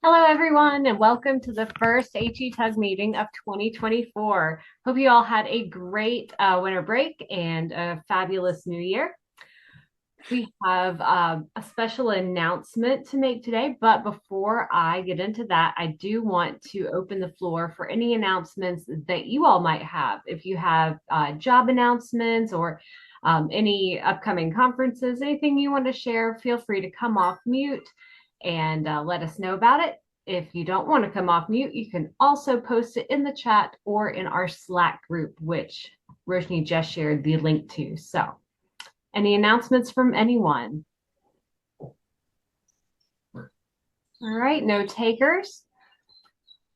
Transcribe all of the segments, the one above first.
Hello, everyone, and welcome to the first HETUG meeting of 2024. Hope you all had a great winter break and a fabulous new year. We have a special announcement to make today, but before I get into that, I do want to open the floor for any announcements that you all might have. If you have job announcements or any upcoming conferences, anything you want to share, feel free to come off mute and let us know about it. If you don't want to come off mute, you can also post it in the chat or in our Slack group, which Roshni just shared the link to. So, any announcements from anyone? All right, no takers.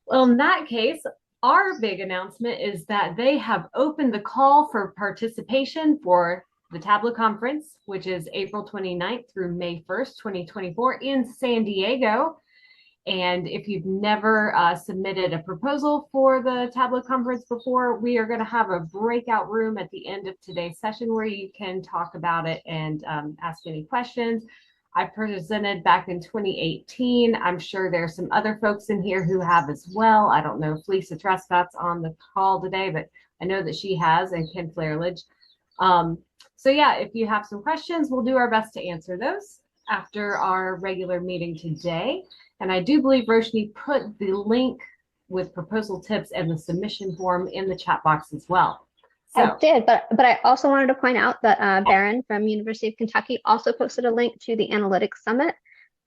Well, in that case, our big announcement is that they have opened the call for participation for the Tableau Conference, which is April 29th through May 1st, 2024 in San Diego. And if you've never submitted a proposal for the Tableau Conference before, we are going to have a breakout room at the end of today's session where you can talk about it and ask any questions. I presented back in 2018. I'm sure there's some other folks in here who have as well. I don't know if Lisa Trescott's on the call today, but I know that she has, and Ken Flairledge. So yeah, if you have some questions, we'll do our best to answer those after our regular meeting today. And I do believe Roshni put the link with proposal tips and the submission form in the chat box as well. So, I did, but I also wanted to point out that Barron from University of Kentucky also posted a link to the Analytics Summit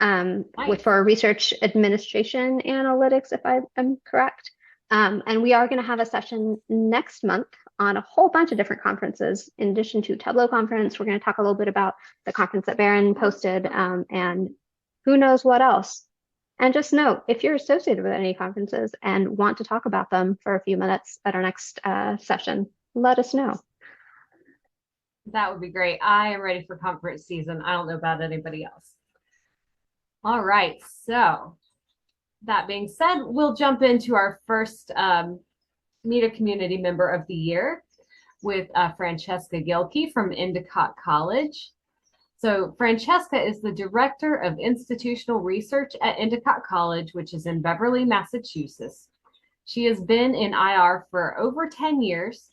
nice. For research administration analytics, if I am correct. And we are going to have a session next month on a whole bunch of different conferences. In addition to Tableau conference, we're going to talk a little bit about the conference that Barron posted and who knows what else. And just note, if you're associated with any conferences and want to talk about them for a few minutes at our next session, let us know. That would be great. I am ready for conference season. I don't know about anybody else. All right. So that being said, we'll jump into our first Media Community Member of the Year with Francesca Gilkey from Endicott College. So Francesca is the Director of Institutional Research at Endicott College, which is in Beverly, Massachusetts. She has been in IR for over 10 years,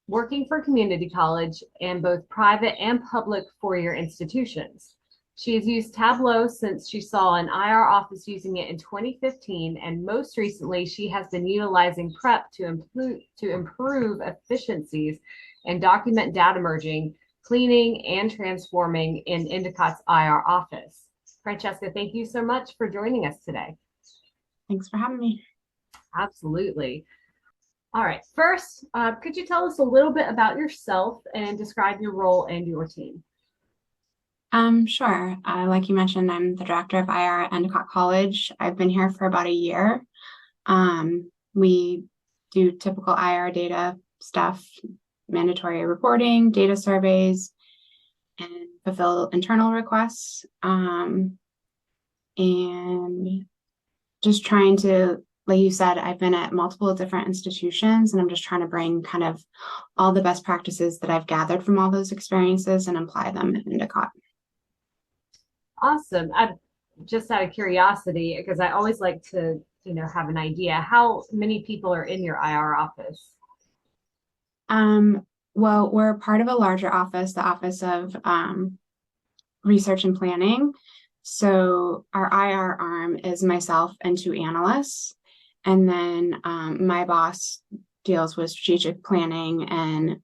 working for community college and both private and public four-year institutions. She has used Tableau since she saw an IR office using it in 2015, and most recently, she has been utilizing Prep to improve efficiencies and document data merging, cleaning, and transforming in Endicott's IR office. Francesca, thank you so much for joining us today. Thanks for having me. Absolutely. All right, first, could you tell us a little bit about yourself and describe your role and your team? Sure. Like you mentioned, I'm the Director of IR at Endicott College. I've been here for about a year. We do typical IR data stuff, mandatory reporting, data surveys, and fulfill internal requests. And just trying to, like you said, I've been at multiple different institutions, and I'm just trying to bring kind of all the best practices that I've gathered from all those experiences and apply them at Endicott. Awesome. Just out of curiosity, because I always like to, have an idea, how many people are in your IR office? Well, we're part of a larger office, the Office of Research and Planning. So our IR arm is myself and two analysts. And then my boss deals with strategic planning and,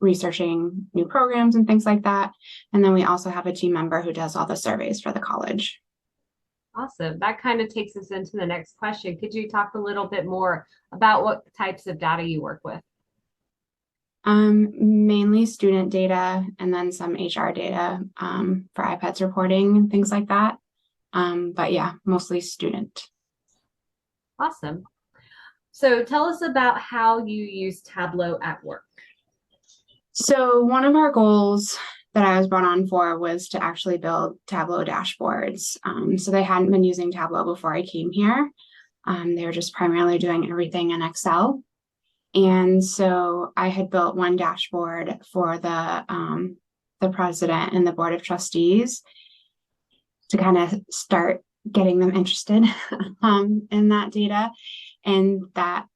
researching new programs and things like that. And then we also have a team member who does all the surveys for the college. Awesome. That kind of takes us into the next question. Could you talk a little bit more about what types of data you work with? Mainly student data and then some HR data for iPads reporting and things like that. But yeah, mostly student. Awesome. So tell us about how you use Tableau at work. So one of our goals that I was brought on for was to actually build Tableau dashboards. So they hadn't been using Tableau before I came here. They were just primarily doing everything in Excel. And so I had built one dashboard for the president and the board of trustees to kind of start getting them interested in that data and that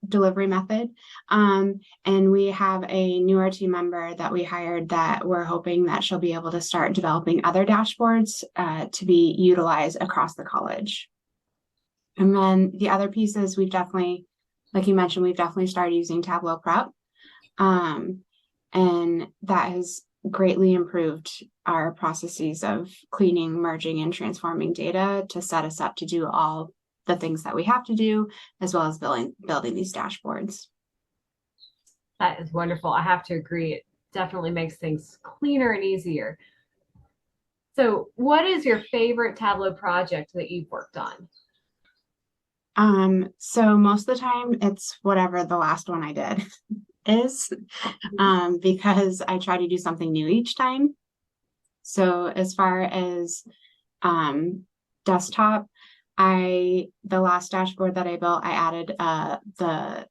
delivery method. And we have a newer team member that we hired that we're hoping that she'll be able to start developing other dashboards to be utilized across the college. And then the other pieces, we've definitely, like you mentioned, we've definitely started using Tableau Prep. And that has greatly improved our processes of cleaning, merging, and transforming data to set us up to do all the things that we have to do, as well as building these dashboards. That is wonderful. I have to agree. It definitely makes things cleaner and easier. So what is your favorite Tableau project that you've worked on? So most of the time it's whatever the last one I did is, because I try to do something new each time. So as far as desktop, the last dashboard that I built, I added the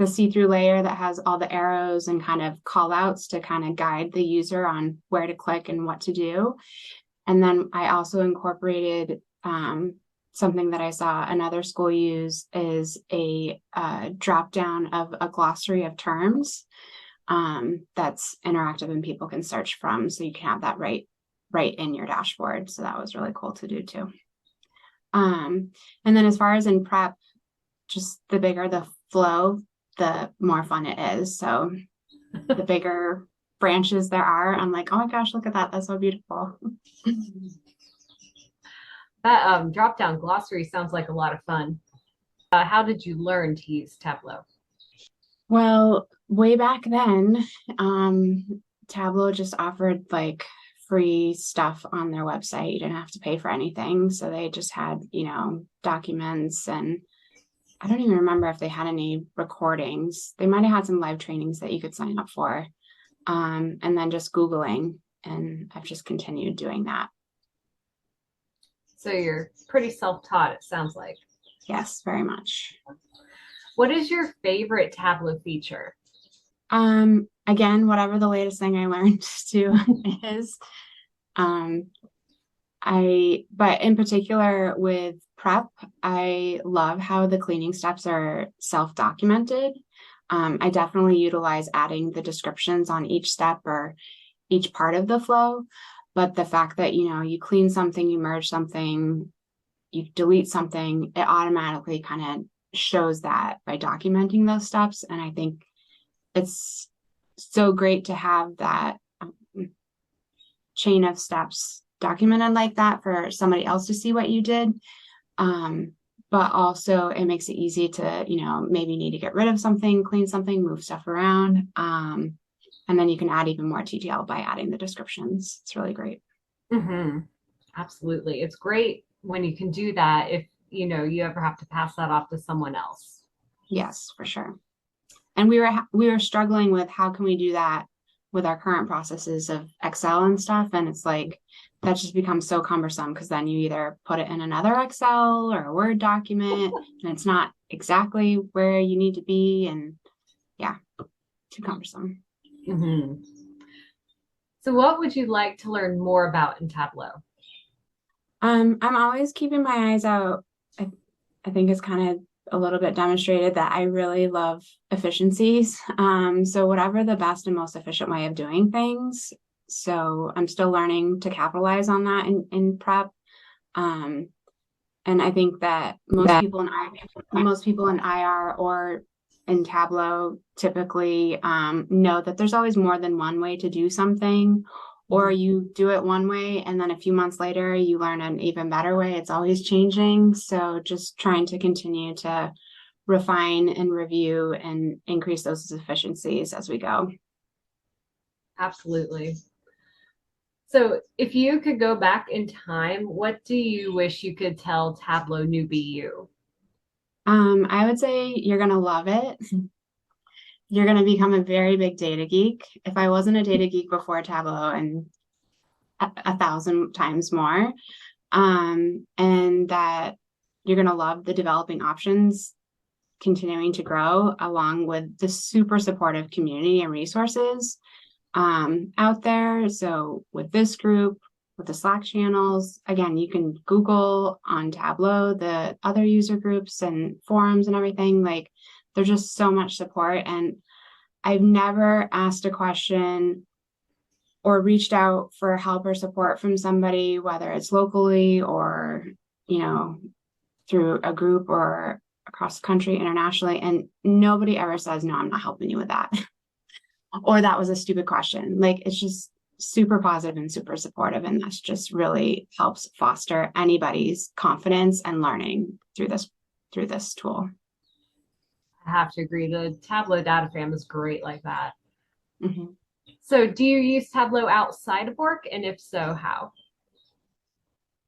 see-through layer that has all the arrows and kind of call outs to kind of guide the user on where to click and what to do. And then I also incorporated something that I saw another school use is a drop down of a glossary of terms that's interactive and people can search from, so you can have that right in your dashboard. So that was really cool to do too. And then as far as in prep, just the bigger the flow, the more fun it is. So the bigger branches there are, I'm like, oh my gosh, look at that. That's so beautiful. That drop-down glossary sounds like a lot of fun. How did you learn to use Tableau? Well, way back then, Tableau just offered like free stuff on their website. You didn't have to pay for anything. So they just had, documents, and I don't even remember if they had any recordings. They might have had some live trainings that you could sign up for. And then just Googling, and I've just continued doing that. So you're pretty self-taught, it sounds like. Yes, very much. What is your favorite Tableau feature? Again, whatever the latest thing I learned to is. But in particular with prep, I love how the cleaning steps are self-documented. I definitely utilize adding the descriptions on each step or each part of the flow. But the fact that, you clean something, you merge something, you delete something, it automatically kind of shows that by documenting those steps. And I think it's so great to have that chain of steps documented like that for somebody else to see what you did. But also it makes it easy to, maybe need to get rid of something, clean something, move stuff around. And then you can add even more detail by adding the descriptions. It's really great. Mm-hmm. Absolutely. It's great when you can do that if, you ever have to pass that off to someone else. Yes, for sure. And we were struggling with how can we do that with our current processes of Excel and stuff. And it's like, that just becomes so cumbersome because then you either put it in another Excel or a Word document and it's not exactly where you need to be. And yeah, too cumbersome. Mm-hmm. So what would you like to learn more about in Tableau? I'm always keeping my eyes out. I think it's kind of a little bit demonstrated that I really love efficiencies. So whatever the best and most efficient way of doing things. So I'm still learning to capitalize on that in prep. And I think that most people in IR or in Tableau typically know that there's always more than one way to do something, or you do it one way and then a few months later you learn an even better way. It's always changing. So just trying to continue to refine and review and increase those efficiencies as we go. Absolutely. So if you could go back in time, what do you wish you could tell Tableau newbie you? I would say you're going to love it. You're going to become a very big data geek. If I wasn't a data geek before Tableau, and 1,000 times more, and that you're going to love the developing options continuing to grow, along with the super supportive community and resources out there. So with this group, with the Slack channels. Again, you can Google on Tableau the other user groups and forums and everything. Like, there's just so much support. And I've never asked a question or reached out for help or support from somebody, whether it's locally or, through a group or across the country, internationally. And nobody ever says, no, I'm not helping you with that. Or that was a stupid question. Like, it's just super positive and super supportive. And that's just really helps foster anybody's confidence and learning through this tool. I have to agree. The Tableau data fam is great like that. Mm-hmm. So do you use Tableau outside of work? And if so, how?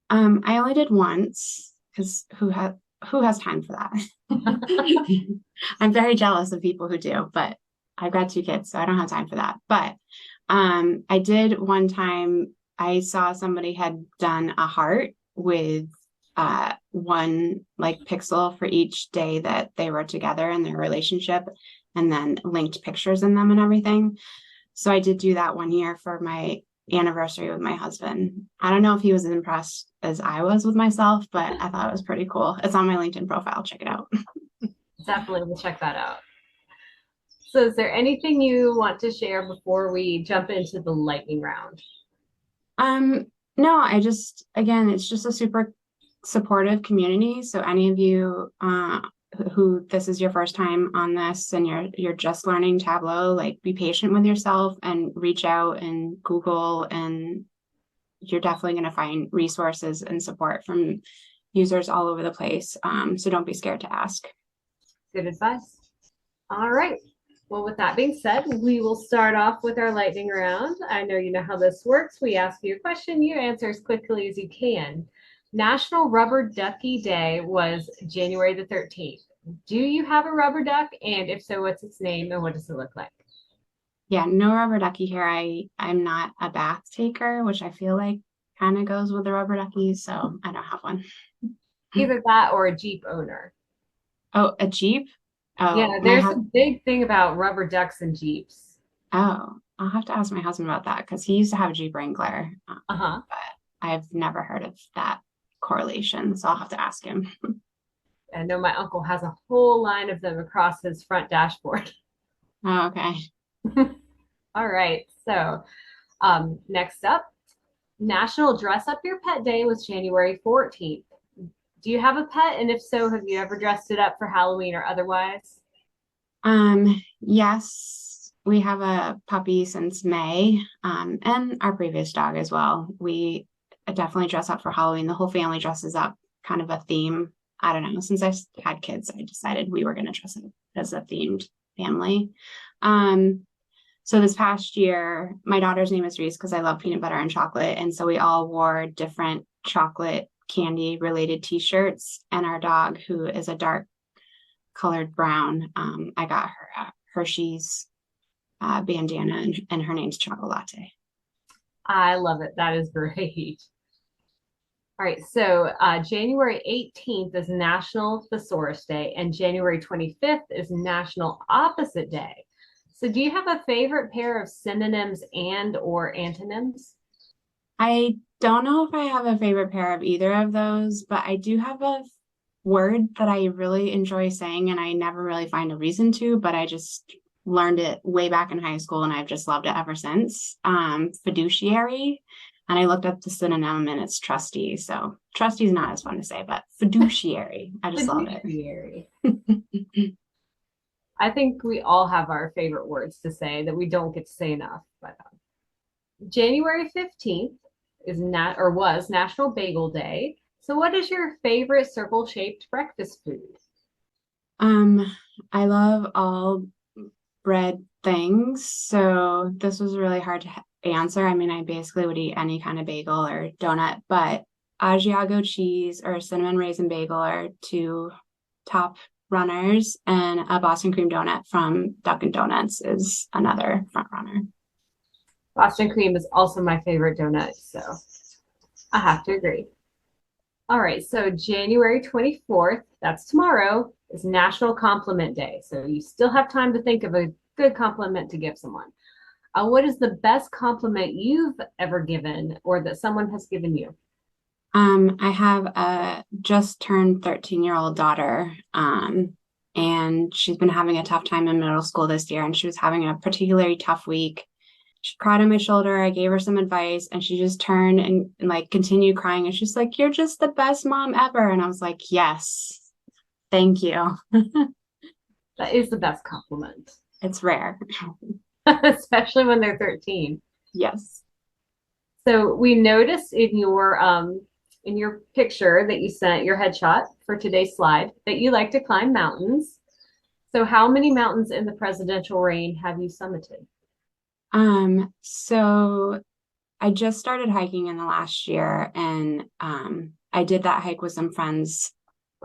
I only did once, because who has time for that? I'm very jealous of people who do, but I've got 2 kids, so I don't have time for that. But I did one time. I saw somebody had done a heart with one like pixel for each day that they were together in their relationship, and then linked pictures in them and everything. So I did do that one year for my anniversary with my husband. I don't know if he was as impressed as I was with myself, but I thought it was pretty cool. It's on my LinkedIn profile. Check it out. Definitely will check that out. So is there anything you want to share before we jump into the lightning round? No, again, it's just a super supportive community. So any of you who this is your first time on this and you're just learning Tableau, like, be patient with yourself and reach out and Google, and you're definitely going to find resources and support from users all over the place. So don't be scared to ask. Good advice. All right. Well, with that being said, we will start off with our lightning round. I know you know how this works. We ask you a question, you answer as quickly as you can. National Rubber Ducky Day was January the 13th. Do you have a rubber duck? And if so, what's its name and what does it look like? Yeah, no rubber ducky here. I'm not a bath taker, which I feel like kind of goes with the rubber ducky, so I don't have one. Either that or a Jeep owner. Oh, a Jeep? Oh, yeah, there's a big thing about rubber ducks and Jeeps. Oh, I'll have to ask my husband about that, because he used to have a Jeep Wrangler, Uh-huh. but I've never heard of that correlation, so I'll have to ask him. I know my uncle has a whole line of them across his front dashboard. Oh, okay. All right. So next up, National Dress Up Your Pet Day was January 14th. Do you have a pet? And if so, have you ever dressed it up for Halloween or otherwise? Yes, we have a puppy since May, and our previous dog as well. We definitely dress up for Halloween. The whole family dresses up, kind of a theme. I don't know. Since I had kids, I decided we were going to dress up as a themed family. So this past year, my daughter's name is Reese because I love peanut butter and chocolate. And so we all wore different chocolate candy related t-shirts. And our dog, who is a dark colored brown, I got her a Hershey's bandana, and her name's Chocolate Latte. I love it. That is great. All right, so January 18th is National Thesaurus Day, and January 25th is National Opposite Day. So do you have a favorite pair of synonyms and or antonyms? I don't know if I have a favorite pair of either of those, but I do have a word that I really enjoy saying, and I never really find a reason to, but I just learned it way back in high school, and I've just loved it ever since. Fiduciary. And I looked up the synonym, and it's trustee. So trustee is not as fun to say, but fiduciary. I just love it. I think we all have our favorite words to say that we don't get to say enough. But January 15th was National Bagel Day. So what is your favorite circle-shaped breakfast food? I love all bread things. So this was really hard to answer. I mean, I basically would eat any kind of bagel or donut, but Asiago cheese or cinnamon raisin bagel are 2 top runners, and a Boston cream donut from Dunkin' Donuts is another front runner. Boston cream is also my favorite donut, so I have to agree. All right, so January 24th, that's tomorrow, is National Compliment Day. So you still have time to think of a good compliment to give someone. What is the best compliment you've ever given or that someone has given you? I have a just turned 13-year-old daughter, and she's been having a tough time in middle school this year, and she was having a particularly tough week. She cried on my shoulder. I gave her some advice, and she just turned and like continued crying. And she's like, "You're just the best mom ever." And I was like, "Yes, thank you." That is the best compliment, It's rare. especially when they're 13. Yes. So we noticed in your picture that you sent, your headshot for today's slide, that you like to climb mountains. So how many mountains in the presidential reign have you summited? So I just started hiking in the last year, and I did that hike with some friends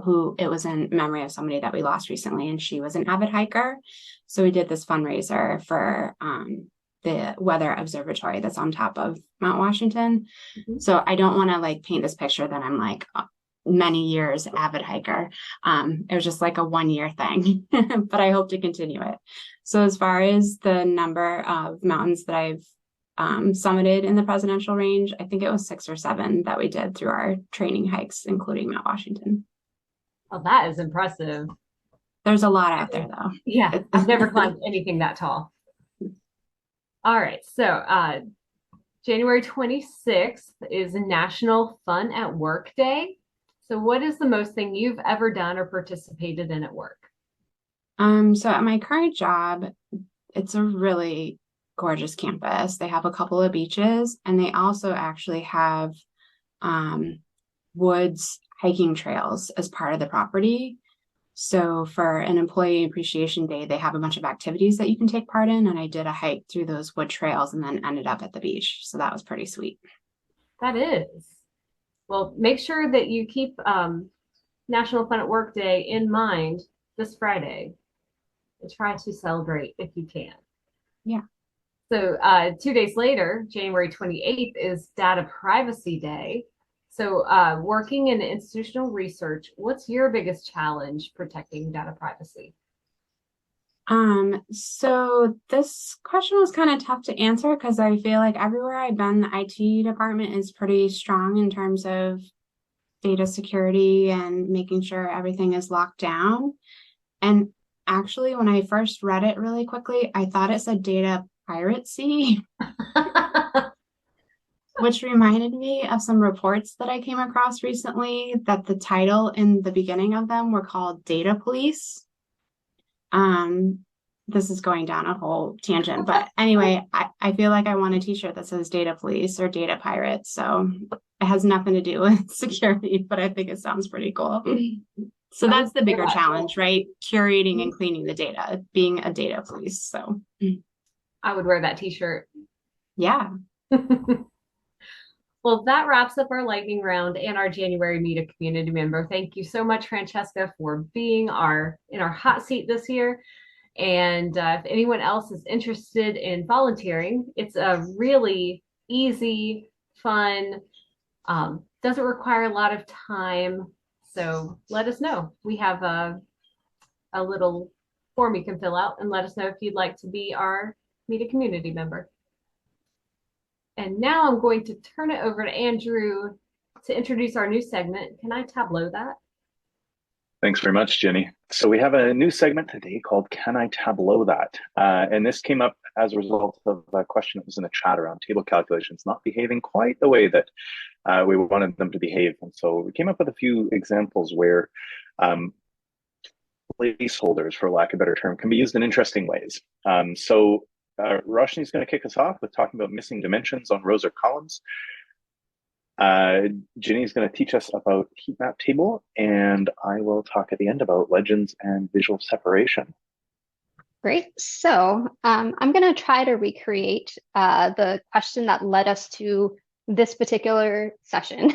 who it was in memory of somebody that we lost recently, and she was an avid hiker. So we did this fundraiser for the weather observatory that's on top of Mount Washington. Mhm. So I don't want to like paint this picture that I'm like many years avid hiker. It was just like a 1 year thing, but I hope to continue it. So as far as the number of mountains that I've summited in the presidential range, I think it was 6 or 7 that we did through our training hikes, including Mount Washington. Well, that is impressive. There's a lot out there though. Yeah, I've never climbed anything that tall. All right, so January 26th is National Fun at Work Day. So what is the most thing you've ever done or participated in at work? So at my current job, it's a really gorgeous campus. They have a couple of beaches, and they also actually have woods hiking trails as part of the property. So for an employee appreciation day, they have a bunch of activities that you can take part in. And I did a hike through those wood trails and then ended up at the beach. So that was pretty sweet. That is. Well, make sure that you keep National Fun at Work Day in mind this Friday and try to celebrate if you can. Yeah. So 2 days later, January 28th is Data Privacy Day. So working in institutional research, what's your biggest challenge protecting data privacy? So this question was kind of tough to answer because I feel like everywhere I've been, the IT department is pretty strong in terms of data security and making sure everything is locked down. And actually, when I first read it really quickly, I thought it said data piracy, which reminded me of some reports that I came across recently that the title in the beginning of them were called data police. This is going down a whole tangent, but anyway, I feel like I want a t-shirt that says data police or data pirates. So it has nothing to do with security, but I think it sounds pretty cool. So that's the bigger challenge, right? Curating and cleaning the data, being a data police. So I would wear that t-shirt. yeah. Well, that wraps up our lightning round and our January Meet a Community Member. Thank you so much, Francesca, for being in our hot seat this year. And if anyone else is interested in volunteering, it's a really easy, fun, doesn't require a lot of time. So let us know. We have a little form you can fill out and let us know if you'd like to be our Meet a Community Member. And now I'm going to turn it over to Andrew to introduce our new segment. Can I tableau that? Thanks very much, Jenny. So we have a new segment today called Can I Tableau That? And this came up as a result of a question that was in the chat around table calculations not behaving quite the way that we wanted them to behave. And so we came up with a few examples where placeholders, for lack of a better term, can be used in interesting ways. Roshni is going to kick us off with talking about missing dimensions on rows or columns. Ginny is going to teach us about heat map table, and I will talk at the end about legends and visual separation. Great. So I'm going to try to recreate the question that led us to this particular session.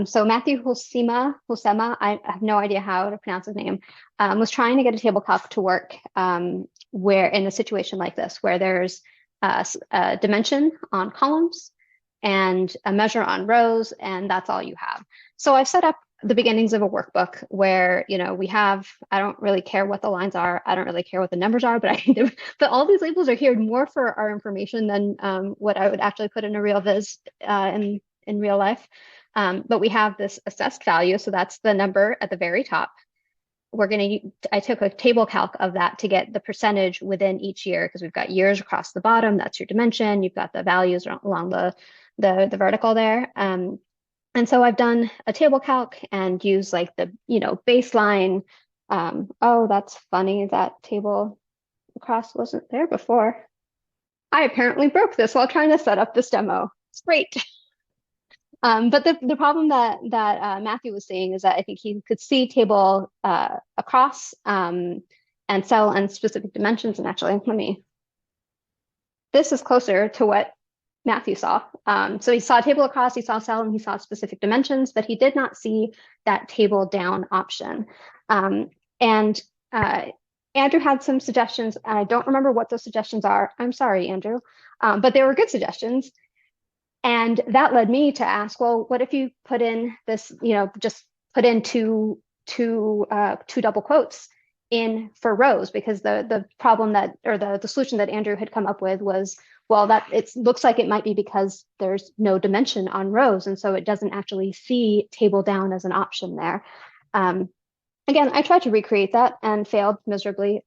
So Matthew Hulsema, I have no idea how to pronounce his name, was trying to get a table calc to work where in a situation like this, where there's a dimension on columns and a measure on rows, and that's all you have. So I set up the beginnings of a workbook where, you know, we have, I don't really care what the lines are. I don't really care what the numbers are, but but all these labels are here more for our information than what I would actually put in a real viz in real life. But we have this assessed value. So that's the number at the very top. I took a table calc of that to get the percentage within each year, because we've got years across the bottom. That's your dimension. You've got the values along the vertical there. And so I've done a table calc and used like the, you know, baseline. Oh, that's funny. That table across wasn't there before. I apparently broke this while trying to set up this demo. It's great. But the problem that Matthew was saying is that I think he could see table across and cell and specific dimensions. And actually, this is closer to what Matthew saw. So he saw table across, he saw cell, and he saw specific dimensions, but he did not see that table down option. And Andrew had some suggestions, and I don't remember what those suggestions are. I'm sorry, Andrew, but they were good suggestions. And that led me to ask, well, what if you put in this, you know, just put in two double quotes in for rows, because the problem that, or the solution that Andrew had come up with was, well, that it looks like it might be because there's no dimension on rows, and so it doesn't actually see table down as an option there. Again, I tried to recreate that and failed miserably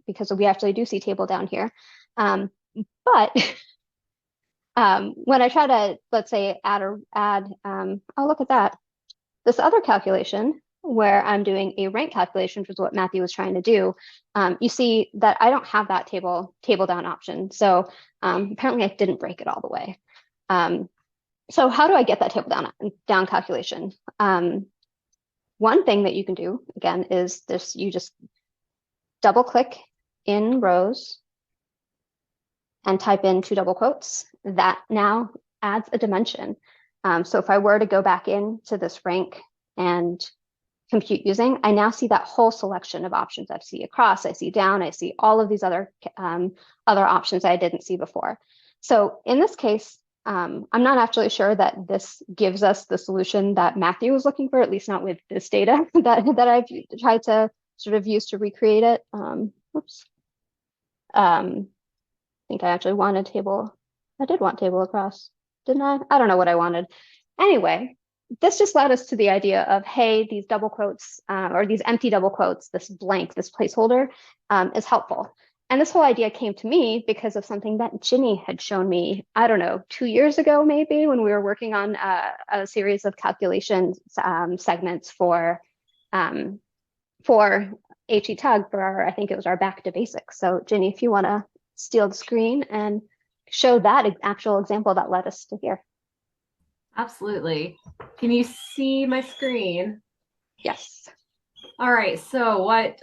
because we actually do see table down here. But when I try to, let's say, add, oh, look at that. This other calculation where I'm doing a rank calculation, which is what Matthew was trying to do, you see that I don't have that table down option. So apparently I didn't break it all the way. So how do I get that table down calculation? One thing that you can do, again, is this: you just double click in rows and type in two double quotes. That now adds a dimension. So if I were to go back into this rank and compute using, I now see that whole selection of options. I see across, I see down, I see all of these other options I didn't see before. So in this case, I'm not actually sure that this gives us the solution that Matthew was looking for, at least not with this data that I've tried to sort of use to recreate it. Oops. I think I actually wanted table. I did want table across, didn't I? I don't know what I wanted. Anyway, this just led us to the idea of, hey, these double quotes or these empty double quotes, this blank, this placeholder is helpful. And this whole idea came to me because of something that Ginny had shown me, I don't know, 2 years ago, maybe, when we were working on a series of calculation segments for HETUG for our, I think it was our back to basics. So Ginny, if you want to steal the screen and show that actual example that led us to here. Absolutely. Can you see my screen? Yes. All right. So what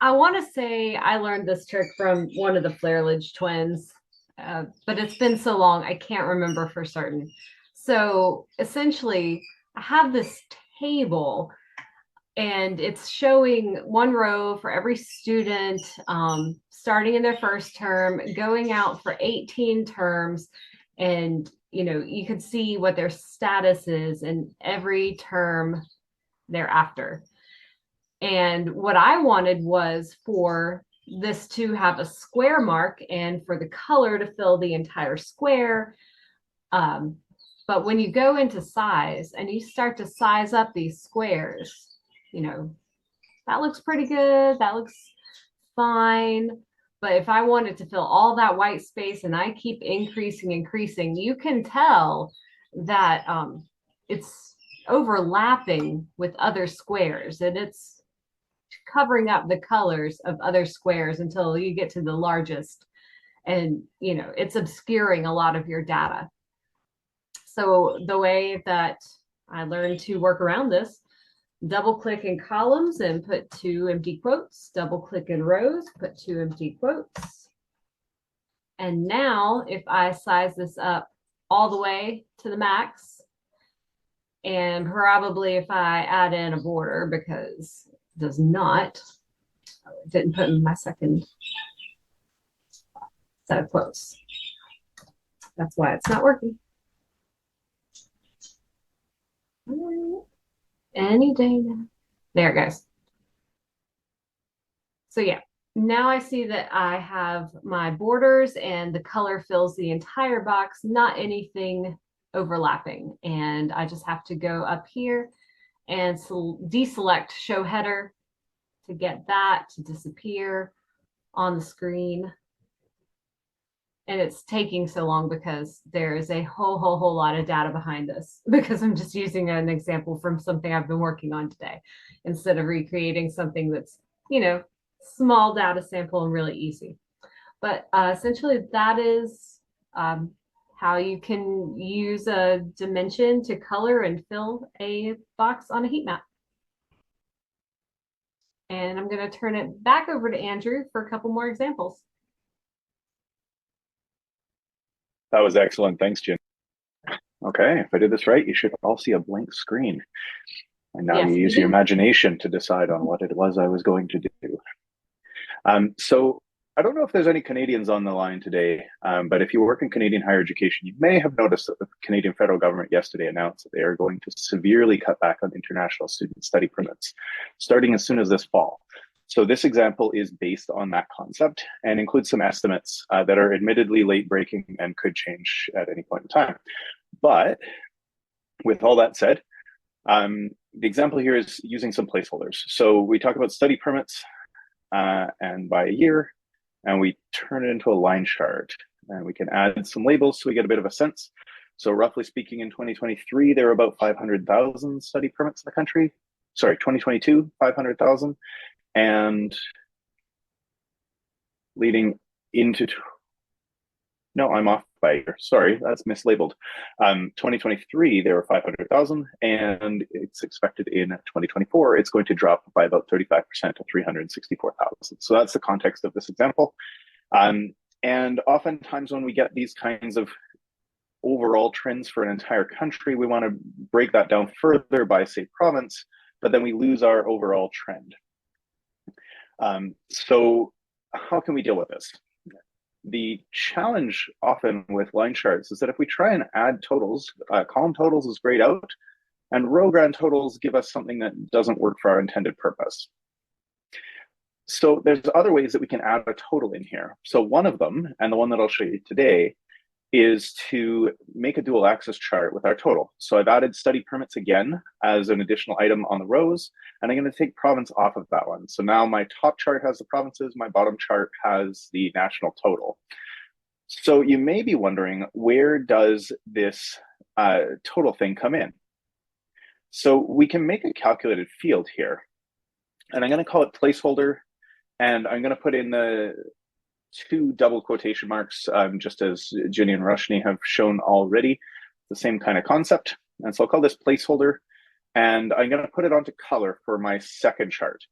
I want to say, I learned this trick from one of the Flairledge twins, but it's been so long, I can't remember for certain. So essentially, I have this table, and it's showing one row for every student starting in their first term, going out for 18 terms, and you can see what their status is in every term thereafter. And what I wanted was for this to have a square mark and for the color to fill the entire square. But when you go into size and you start to size up these squares, that looks pretty good. That looks fine. But if I wanted to fill all that white space and I keep increasing, you can tell that it's overlapping with other squares, and it's covering up the colors of other squares until you get to the largest, and it's obscuring a lot of your data. So the way that I learned to work around this: double click in columns and put two empty quotes, double click in rows, put two empty quotes. And now if I size this up all the way to the max, and probably if I add in a border, because it does not, it didn't put in my second set of quotes. That's why it's not working. Any day now. There it goes. So yeah, now I see that I have my borders and the color fills the entire box, not anything overlapping. And I just have to go up here and deselect show header to get that to disappear on the screen. And it's taking so long because there is a whole lot of data behind this because I'm just using an example from something I've been working on today instead of recreating something that's, small data sample and really easy. But essentially that is how you can use a dimension to color and fill a box on a heat map. And I'm going to turn it back over to Andrew for a couple more examples. That was excellent. Thanks, Jen. Okay, if I did this right, you should all see a blank screen. And now Yes, you use your imagination to decide on what it was I was going to do. So I don't know if there's any Canadians on the line today, but if you work in Canadian higher education, you may have noticed that the Canadian federal government yesterday announced that they are going to severely cut back on international student study permits, starting as soon as this fall. So this example is based on that concept and includes some estimates that are admittedly late breaking and could change at any point in time. But with all that said, the example here is using some placeholders. So we talk about study permits and by a year, and we turn it into a line chart. And we can add some labels so we get a bit of a sense. So roughly speaking, in 2023, there were about 500,000 study permits in the country. Sorry, 2022, 500,000. And leading into, no, I'm off by a year. Sorry, that's mislabeled. 2023, there were 500,000, and it's expected in 2024, it's going to drop by about 35% to 364,000. So that's the context of this example. And oftentimes when we get these kinds of overall trends for an entire country, we want to break that down further by, say, province, but then we lose our overall trend. So how can we deal with this? The challenge often with line charts is that if we try and add totals, column totals is grayed out, and row grand totals give us something that doesn't work for our intended purpose. So there's other ways that we can add a total in here. So one of them, and the one that I'll show you today, is to make a dual axis chart with our total. So I've added study permits again as an additional item on the rows, and I'm going to take province off of that one. So now my top chart has the provinces, my bottom chart has the national total. So you may be wondering, where does this total thing come in? So we can make a calculated field here, and I'm going to call it placeholder, and I'm going to put in the 2 double quotation marks, just as Ginny and Roshni have shown already, the same kind of concept. And so I'll call this placeholder, and I'm going to put it onto color for my second chart.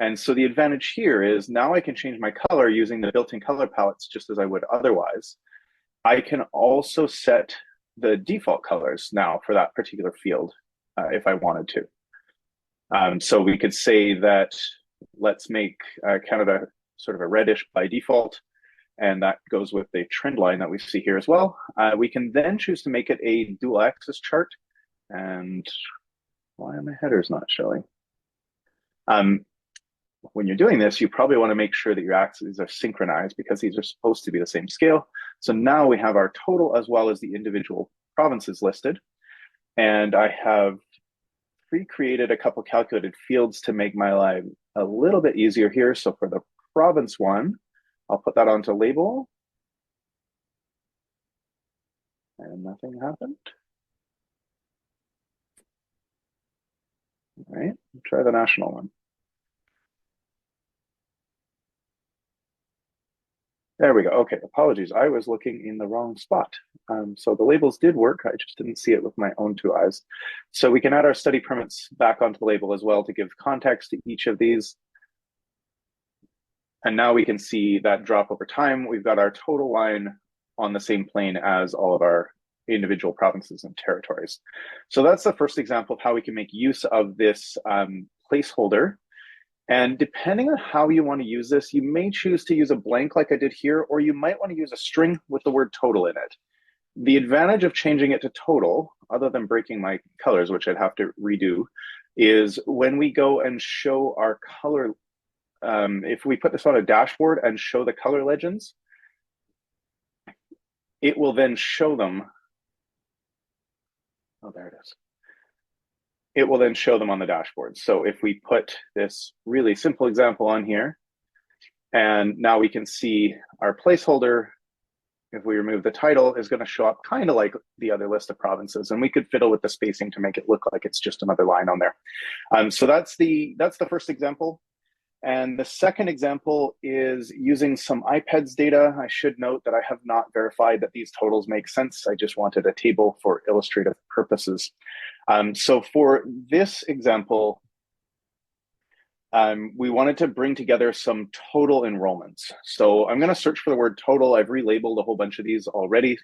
And so the advantage here is now I can change my color using the built-in color palettes just as I would otherwise. I can also set the default colors now for that particular field if I wanted to. So we could say that let's make Canada sort of a reddish by default, and that goes with the trend line that we see here as well. We can then choose to make it a dual axis chart. And why are my headers not showing? When you're doing this, you probably want to make sure that your axes are synchronized because these are supposed to be the same scale. So now we have our total as well as the individual provinces listed. And I have pre-created a couple calculated fields to make my life a little bit easier here. So for the province one, I'll put that onto label. And nothing happened. All right, try the national one. There we go. Okay, apologies. I was looking in the wrong spot. So the labels did work. I just didn't see it with my own 2 eyes. So we can add our study permits back onto the label as well to give context to each of these. And now we can see that drop over time. We've got our total line on the same plane as all of our individual provinces and territories. So that's the first example of how we can make use of this placeholder. And depending on how you want to use this, you may choose to use a blank like I did here, or you might want to use a string with the word total in it. The advantage of changing it to total, other than breaking my colors, which I'd have to redo, is when we go and show our color, if we put this on a dashboard and show the color legends, it will then show them. Oh, there it is. It will then show them on the dashboard. So if we put this really simple example on here, and now we can see our placeholder, if we remove the title, is going to show up kind of like the other list of provinces, and we could fiddle with the spacing to make it look like it's just another line on there. So that's the first example. And the second example is using some iPads data. I should note that I have not verified that these totals make sense. I just wanted a table for illustrative purposes. So for this example, we wanted to bring together some total enrollments. So I'm going to search for the word total. I've relabeled a whole bunch of these already.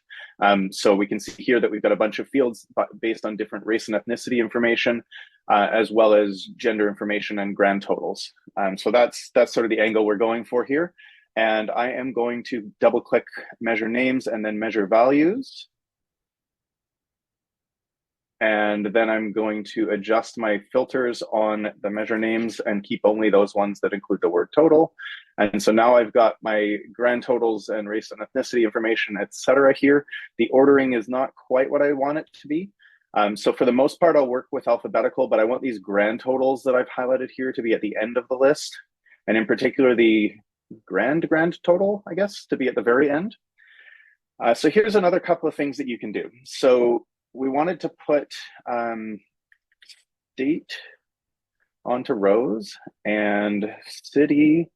So we can see here that we've got a bunch of fields based on different race and ethnicity information, as well as gender information and grand totals. So that's sort of the angle we're going for here. And I am going to double click measure names and then measure values. And then I'm going to adjust my filters on the measure names and keep only those ones that include the word total. And so now I've got my grand totals and race and ethnicity information, etc. here. The ordering is not quite what I want it to be. So for the most part, I'll work with alphabetical, but I want these grand totals that I've highlighted here to be at the end of the list. And in particular, the grand total, I guess, to be at the very end. So here's another couple of things that you can do. So we wanted to put state onto rows and city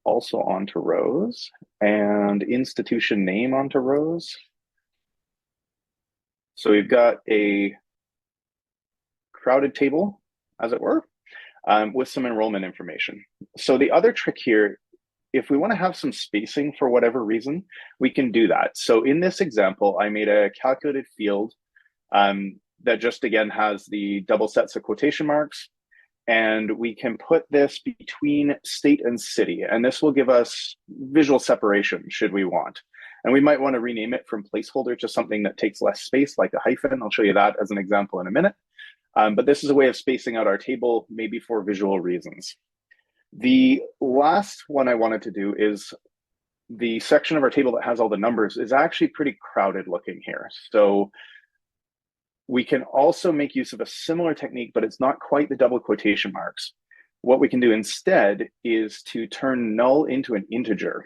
also onto rows and institution name onto rows. So we've got a crowded table, as it were, with some enrollment information. So the other trick here, if we want to have some spacing for whatever reason, we can do that. So in this example, I made a calculated field that just, again, has the double sets of quotation marks. And we can put this between state and city. And this will give us visual separation, should we want. And we might want to rename it from placeholder to something that takes less space, like a hyphen. I'll show you that as an example in a minute. But this is a way of spacing out our table, maybe for visual reasons. The last one I wanted to do is the section of our table that has all the numbers is actually pretty crowded looking here. So we can also make use of a similar technique, but it's not quite the double quotation marks. What we can do instead is to turn null into an integer.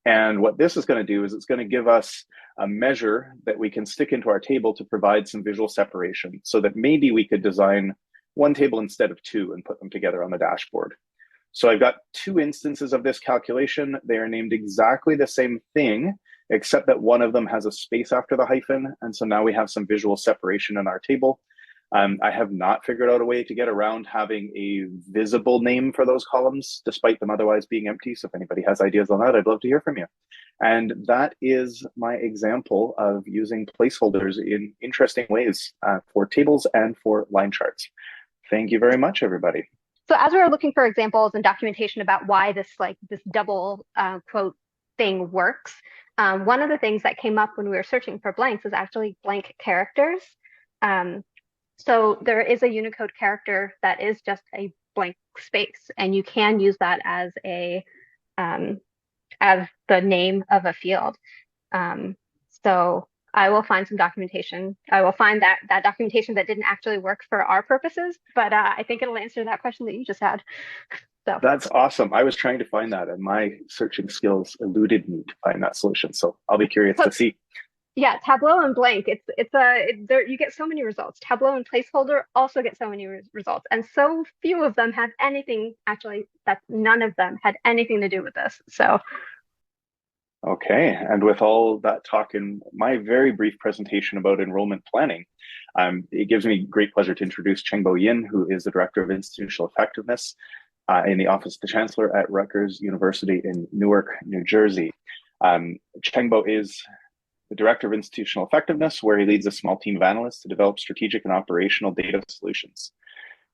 And what this is going to do is it's going to give us a measure that we can stick into our table to provide some visual separation, so that maybe we could design one table instead of two and put them together on the dashboard. So I've got two instances of this calculation. They are named exactly the same thing, except that one of them has a space after the hyphen. And so now we have some visual separation in our table. I have not figured out a way to get around having a visible name for those columns, despite them otherwise being empty. So if anybody has ideas on that, I'd love to hear from you. And that is my example of using placeholders in interesting ways for tables and for line charts. Thank you very much, everybody. So as we were looking for examples and documentation about why this double quote thing works, one of the things that came up when we were searching for blanks is actually blank characters. So there is a Unicode character that is just a blank space, and you can use that as the name of a field. So I will find some documentation. I will find that documentation that didn't actually work for our purposes, but I think it'll answer that question that you just had. So that's awesome. I was trying to find that, and my searching skills eluded me to find that solution. So I'll be curious to see. Yeah, Tableau and blank. You get so many results. Tableau and placeholder also get so many results, and so few of them have anything. Actually, none of them had anything to do with this. So. Okay, and with all that talk in my very brief presentation about enrollment planning, it gives me great pleasure to introduce Chengbo Yin, who is the Director of Institutional Effectiveness in the Office of the Chancellor at Rutgers University in Newark, New Jersey. Chengbo is the Director of Institutional Effectiveness, where he leads a small team of analysts to develop strategic and operational data solutions.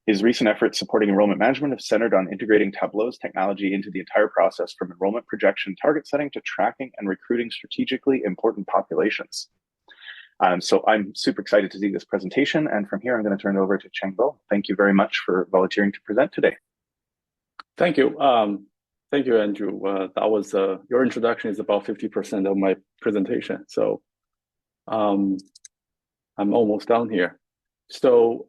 His recent efforts supporting enrollment management have centered on integrating Tableau's technology into the entire process, from enrollment projection, target setting, to tracking and recruiting strategically important populations. So I'm super excited to see this presentation. And from here, I'm going to turn it over to Chengbo. Thank you very much for volunteering to present today. Thank you. Thank you, Andrew. That was your introduction is about 50% of my presentation. So I'm almost done here. So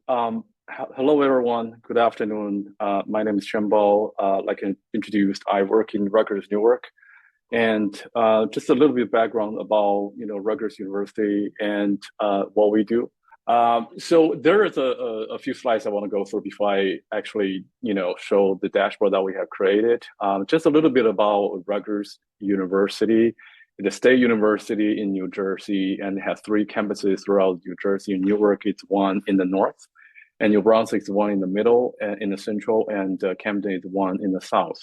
hello, everyone. Good afternoon. My name is Chengbo. Like I introduced, I work in Rutgers, Newark. And just a little bit of background about Rutgers University and what we do. So there is a few slides I want to go through before I actually show the dashboard that we have created. Just a little bit about Rutgers University. It's a state university in New Jersey, and it has 3 campuses throughout New Jersey. In Newark, it's one in the north, and New Brunswick is one in the middle, in the central, and Camden is one in the south.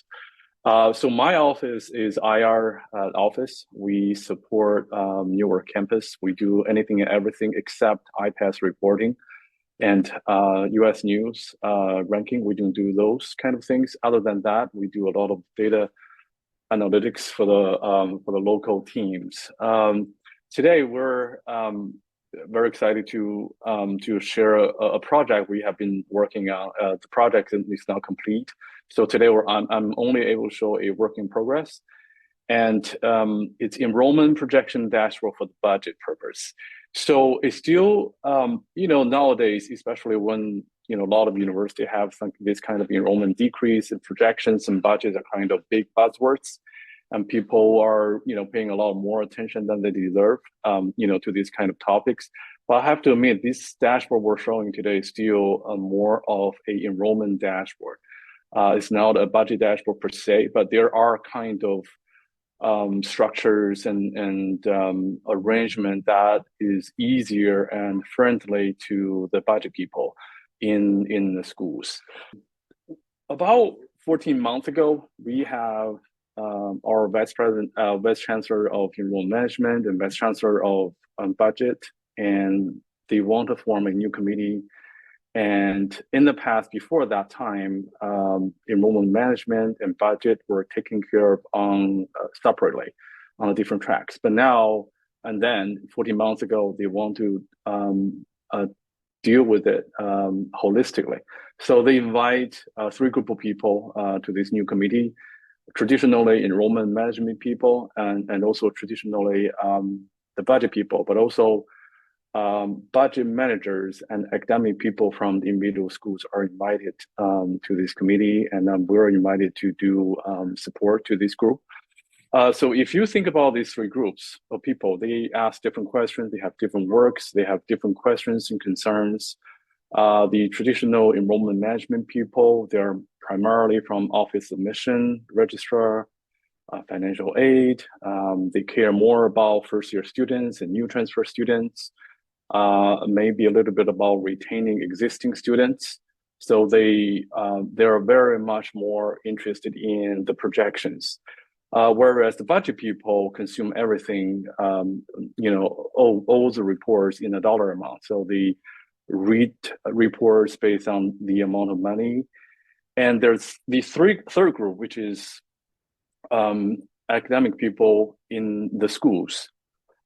So my office is IR office. We support Newark campus. We do anything and everything except IPASS reporting and US news ranking. We don't do those kind of things. Other than that, we do a lot of data analytics for the local teams. Today, we're very excited to share a project we have been working on. The project is now complete. So today I'm only able to show a work in progress, and it's enrollment projection dashboard for the budget purpose. So it's still, nowadays, especially when a lot of universities have this kind of enrollment decrease and projections and budgets are kind of big buzzwords, and people are paying a lot more attention than they deserve, to these kind of topics. But I have to admit, this dashboard we're showing today is still more of a enrollment dashboard. It's not a budget dashboard per se, but there are kind of structures and arrangement that is easier and friendly to the budget people in the schools. About 14 months ago, we have our vice chancellor of enrollment management and vice chancellor of budget, and they want to form a new committee. And in the past, before that time, enrollment management and budget were taken care of separately on different tracks. But now and then, 14 months ago, they want to deal with it holistically. So they invite 3 groups of people to this new committee, traditionally enrollment management people, and also traditionally the budget people, but also budget managers and academic people from the individual schools are invited to this committee, and we're invited to do support to this group. So if you think about these 3 groups of people, they ask different questions, they have different works, they have different questions and concerns. The traditional enrollment management people, they're primarily from office admission, registrar, financial aid. They care more about first-year students and new transfer students. Maybe a little bit about retaining existing students. So they are very much more interested in the projections. Whereas the budget people consume everything, all the reports in a dollar amount. So they read reports based on the amount of money. And there's the third group, which is academic people in the schools.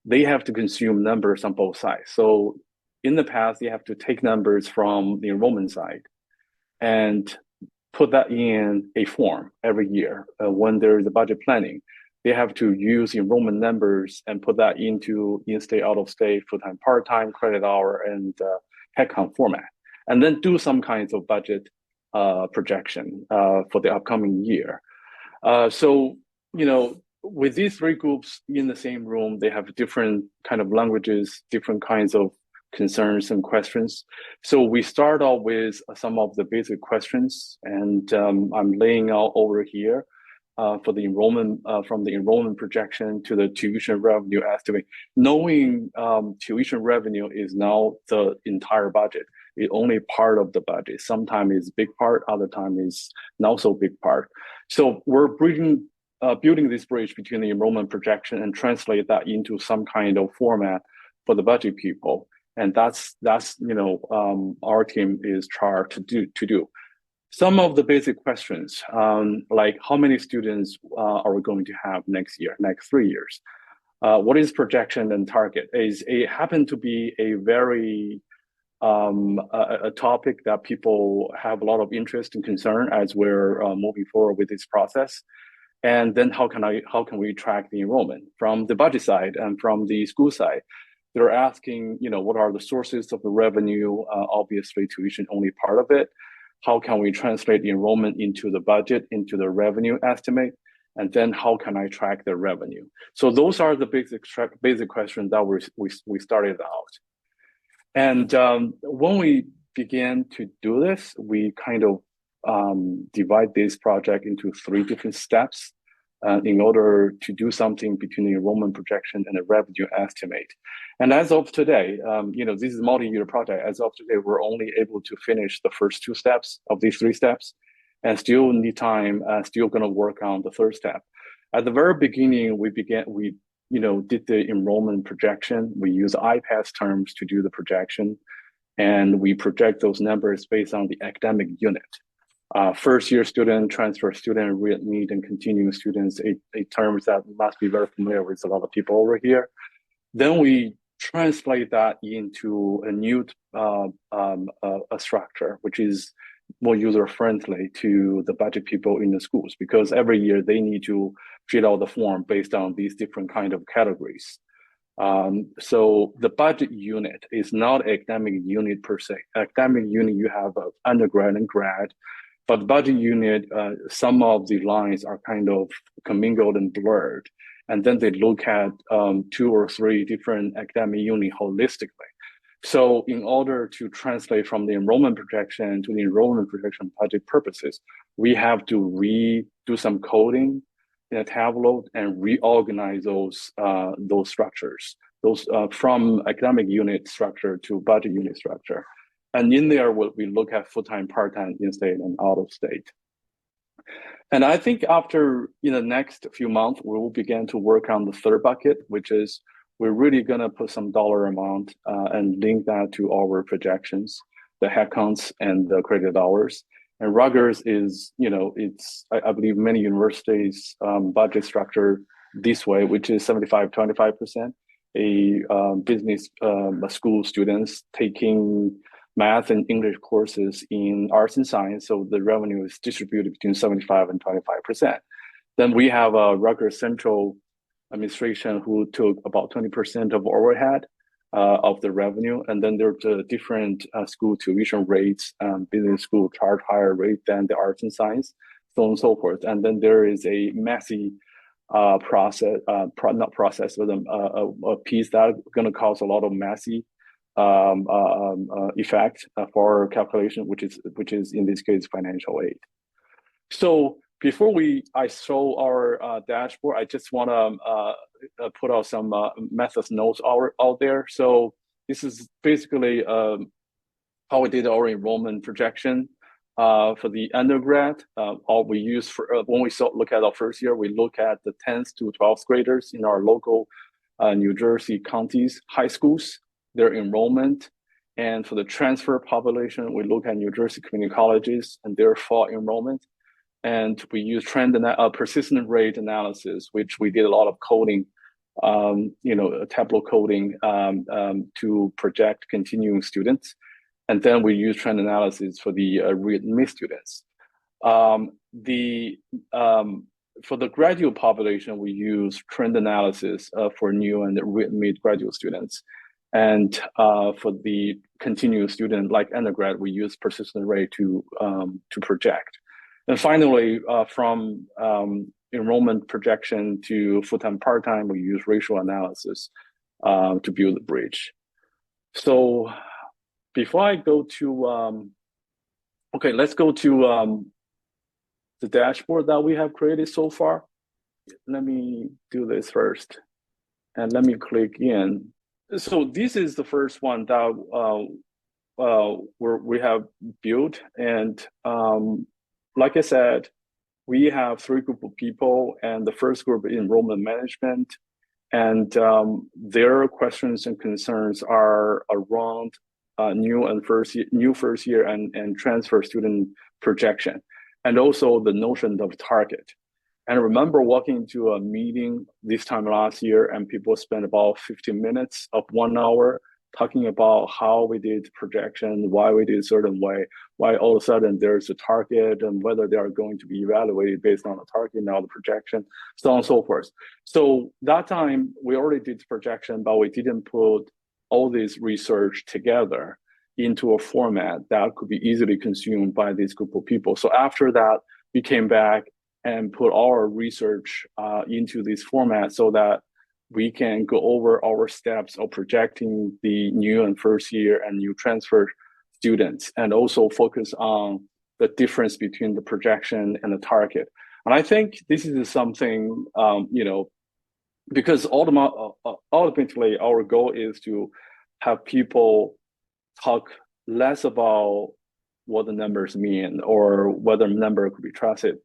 They have to consume numbers on both sides. So in the past, they have to take numbers from the enrollment side and put that in a form every year. When there is a budget planning, they have to use enrollment numbers and put that into in-state, out-of-state, full-time, part-time, credit hour, and headcount format, and then do some kinds of budget projection for the upcoming year. So, with these 3 groups in the same room, they have different kind of languages, different kinds of concerns and questions. So we start off with some of the basic questions, and I'm laying out over here for the enrollment, from the enrollment projection to the tuition revenue estimate. Knowing tuition revenue is now the entire budget. It's only part of the budget. Sometimes it's big part, other time is not so big part. So we're building this bridge between the enrollment projection and translate that into some kind of format for the budget people. And that's our team is charged to do. Some of the basic questions, like how many students are we going to have next year, next 3 years? What is projection and target? It happened to be a very a topic that people have a lot of interest and concern as we're moving forward with this process. And then how can we track the enrollment from the budget side and from the school side? They're asking, what are the sources of the revenue? Obviously, tuition only part of it. How can we translate the enrollment into the budget, into the revenue estimate? And then how can I track the revenue? So those are the basic questions that we started out. And when we began to do this, we kind of divide this project into 3 different steps in order to do something between the enrollment projection and the revenue estimate. And as of today, this is a multi-year project. As of today, we're only able to finish the first 2 steps of these 3 steps, and still need time. Still going to work on the 3rd step. At the very beginning, we did the enrollment projection. We use IPAS terms to do the projection, and we project those numbers based on the academic unit. First-year student, transfer student, readmit, and continuing students, a terms that must be very familiar with a lot of people over here. Then we translate that into a new a structure, which is more user-friendly to the budget people in the schools, because every year they need to fill out the form based on these different kind of categories. So the budget unit is not academic unit per se. Academic unit, you have undergrad and grad, but the budget unit, some of the lines are kind of commingled and blurred. And then they look at 2 or 3 different academic units holistically. So in order to translate from the enrollment projection to the enrollment projection budget purposes, we have to redo some coding in a Tableau and reorganize those structures, those from academic unit structure to budget unit structure. And in there, we look at full-time, part-time, in-state, and out-of-state. And I think after the next few months, we will begin to work on the 3rd bucket, which is we're really going to put some dollar amount and link that to our projections, the headcounts and the credit hours. And Rutgers is, I believe many universities budget structure this way, which is 75-25%. Business school students taking math and English courses in arts and science, so the revenue is distributed between 75 and 25%. Then we have a Rutgers Central Administration who took about 20% of overhead of the revenue, and then there's a different school tuition rates. Business school charge higher rate than the arts and science, so on and so forth. And then there is a messy process, not process, but a piece that's going to cause a lot of messy effect for calculation, which is in this case financial aid. So before I show our dashboard, I just want to put out some methods notes out there. So this is basically how we did our enrollment projection for the undergrad. All we use for when we look at our first year, we look at the 10th to 12th graders in our local New Jersey counties high schools, their enrollment. And for the transfer population, we look at New Jersey community colleges and their fall enrollment. And we use persistent rate analysis, which we did a lot of coding, Tableau coding to project continuing students. And then we use trend analysis for the readmit students. For the graduate population, we use trend analysis for new and readmit graduate students. And for the continuing student, like undergrad, we use persistent rate to project. And finally, from enrollment projection to full-time, part-time, we use ratio analysis to build the bridge. So before I go to, let's go to the dashboard that we have created so far. Let me do this first, and let me click in. So this is the first one that we have built, and like I said, we have 3 groups of people, and the first group is enrollment management, And their questions and concerns are around new first year and transfer student projection, and also the notion of target. And I remember walking into a meeting this time last year, and people spent about 15 minutes of 1 hour talking about how we did projection, why we did a certain way, why all of a sudden there's a target, and whether they are going to be evaluated based on the target, now the projection, so on and so forth. So that time we already did projection, but we didn't put all this research together into a format that could be easily consumed by this group of people. So after that, we came back and put our research into this format so that we can go over our steps of projecting the new and first year and new transfer students, and also focus on the difference between the projection and the target. And I think this is something, because ultimately our goal is to have people talk less about what the numbers mean or whether a number could be trusted.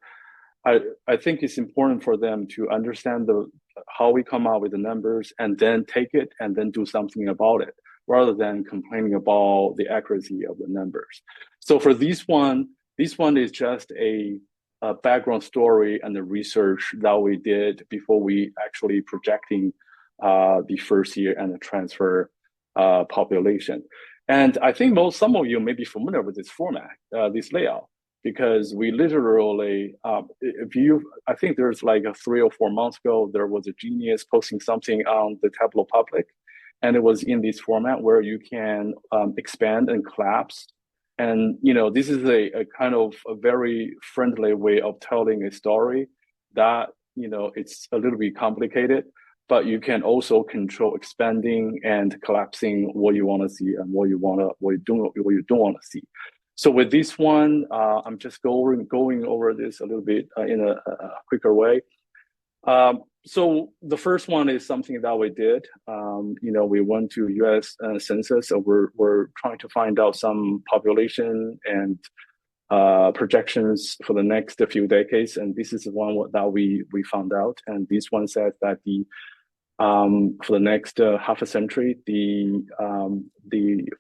I think it's important for them to understand how we come up with the numbers and then take it and then do something about it, rather than complaining about the accuracy of the numbers. So for this one is just a background story and the research that we did before we actually projecting the first year and the transfer population. And I think some of you may be familiar with this format, this layout, because we literally, I think there's like 3 or 4 months ago, there was a genius posting something on the Tableau public, and it was in this format where you can expand and collapse. And this is a kind of a very friendly way of telling a story that it's a little bit complicated, but you can also control expanding and collapsing what you want to see and what you don't want to see. So with this one, I'm just going over this a little bit in a quicker way. So the first one is something that we did. We went to U.S. Census, so we're trying to find out some population and projections for the next few decades, and this is the one that we found out. And this one says that for the next half a century, the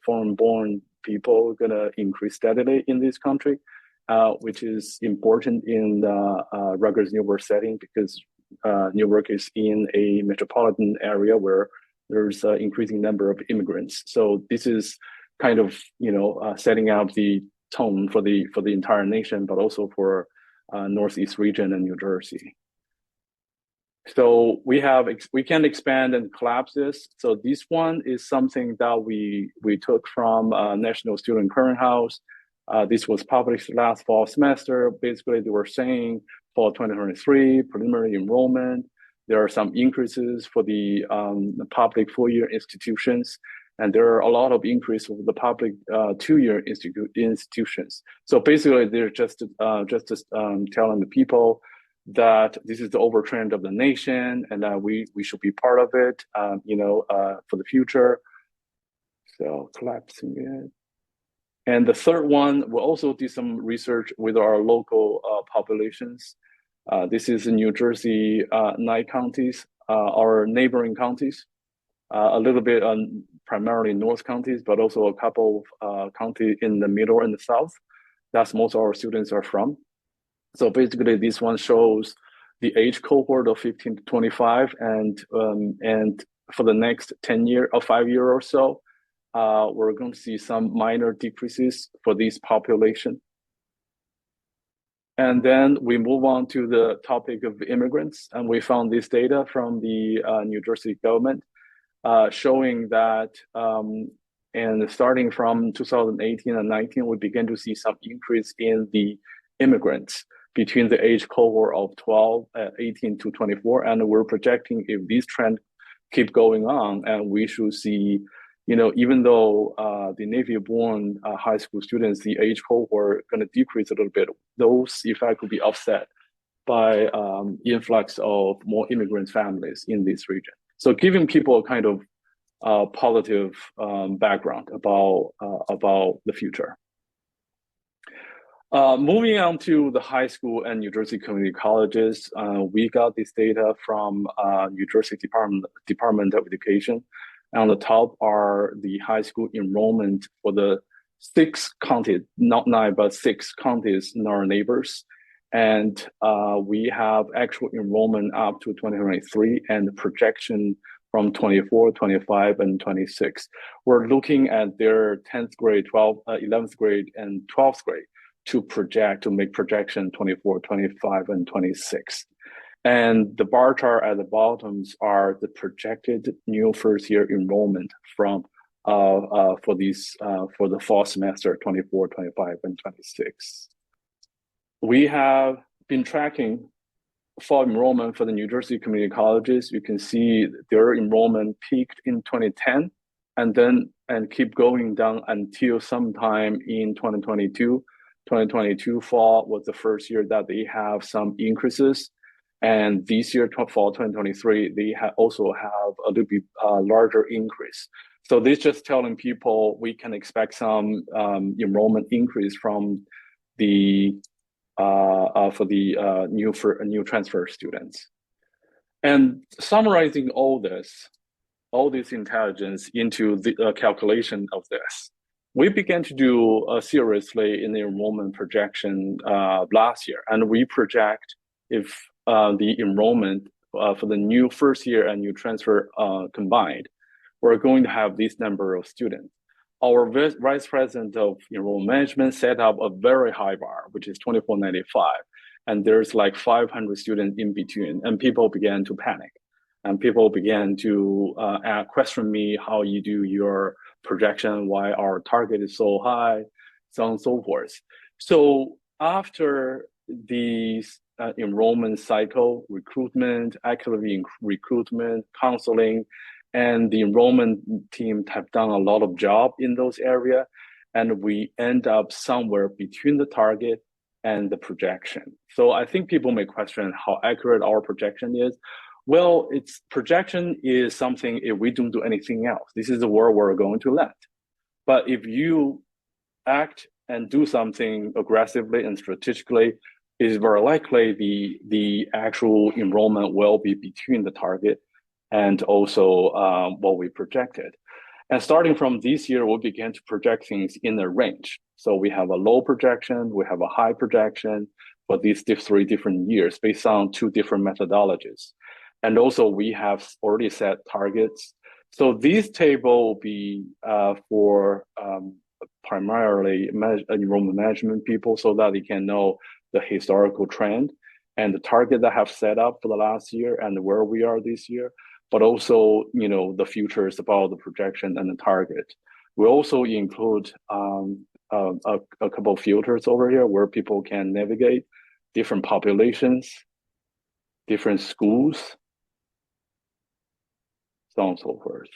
foreign-born people are gonna increase steadily in this country, which is important in the Rutgers Newark setting, because Newark is in a metropolitan area where there's an increasing number of immigrants. So this is kind of setting out the tone for the entire nation, but also for Northeast region and New Jersey. So we can expand and collapse this. So this one is something that we took from National Student Clearinghouse. This was published last fall semester. Basically, they were saying for 2023 preliminary enrollment, there are some increases for the public four-year institutions, and there are a lot of increase for the public two-year institutions. So basically, they're just telling the people that this is the overtrend of the nation, and that we should be part of it, for the future. So collapsing it. And the third one, we'll also do some research with our local populations. This is in New Jersey, 9 counties, our neighboring counties, a little bit on primarily North counties, but also a couple of counties in the middle and the south. That's most of our students are from. So basically, this one shows the age cohort of 15 to 25, and for the next 5 years or so, we're going to see some minor decreases for this population. And then we move on to the topic of immigrants, and we found this data from the New Jersey government, showing that, and starting from 2018 and 19, we began to see some increase in the immigrants between the age cohort of 18 to 24. And we're projecting if this trend keep going on, and we should see, even though the native-born high school students, the age cohort going to decrease a little bit, those effects will be offset by influx of more immigrant families in this region. So giving people a kind of positive background about the future. Moving on to the high school and New Jersey community colleges, we got this data from New Jersey Department of Education. On the top are the high school enrollment for the 6 counties, not 9, but 6 counties in our neighbors. And we have actual enrollment up to 2023 and projection from 24, 25, and 26. We're looking at their 10th grade, 11th grade, and 12th grade to make projection 24, 25, and 26. And the bar chart at the bottoms are the projected new first year enrollment from for the fall semester 24, 25, and 26. We have been tracking fall enrollment for the New Jersey community colleges. You can see their enrollment peaked in 2010 and keep going down until sometime in 2022. 2022 fall was the first year that they have some increases. And this year, fall 2023, they also have a little bit larger increase. So this just telling people we can expect some enrollment increase from the for the new transfer students. And summarizing all this intelligence into the calculation of this, we began to do seriously in the enrollment projection last year, and we project if the enrollment for the new first year and new transfer combined, we're going to have this number of students. Our vice president of enrollment management set up a very high bar, which is 2495, and there's like 500 students in between, and people began to panic, and people began to question me how you do your projection, why our target is so high, so on and so forth. So after these enrollment cycle, recruitment, actively recruitment, counseling, and the enrollment team have done a lot of job in those areas, and we end up somewhere between the target and the projection. So I think people may question how accurate our projection is. Well, its projection is something if we don't do anything else. This is the world we're going to land. But if you act and do something aggressively and strategically, it is very likely the actual enrollment will be between the target and also what we projected. And starting from this year, we began to project things in a range. So we have a low projection, we have a high projection for these 3 different years based on 2 different methodologies. And also we have already set targets. So this table will be for primarily enrollment management people so that they can know the historical trend and the target that I have set up for the last year and where we are this year, but also, the future is about the projection and the target. We also include a couple of filters over here where people can navigate different populations, different schools, so on and so forth.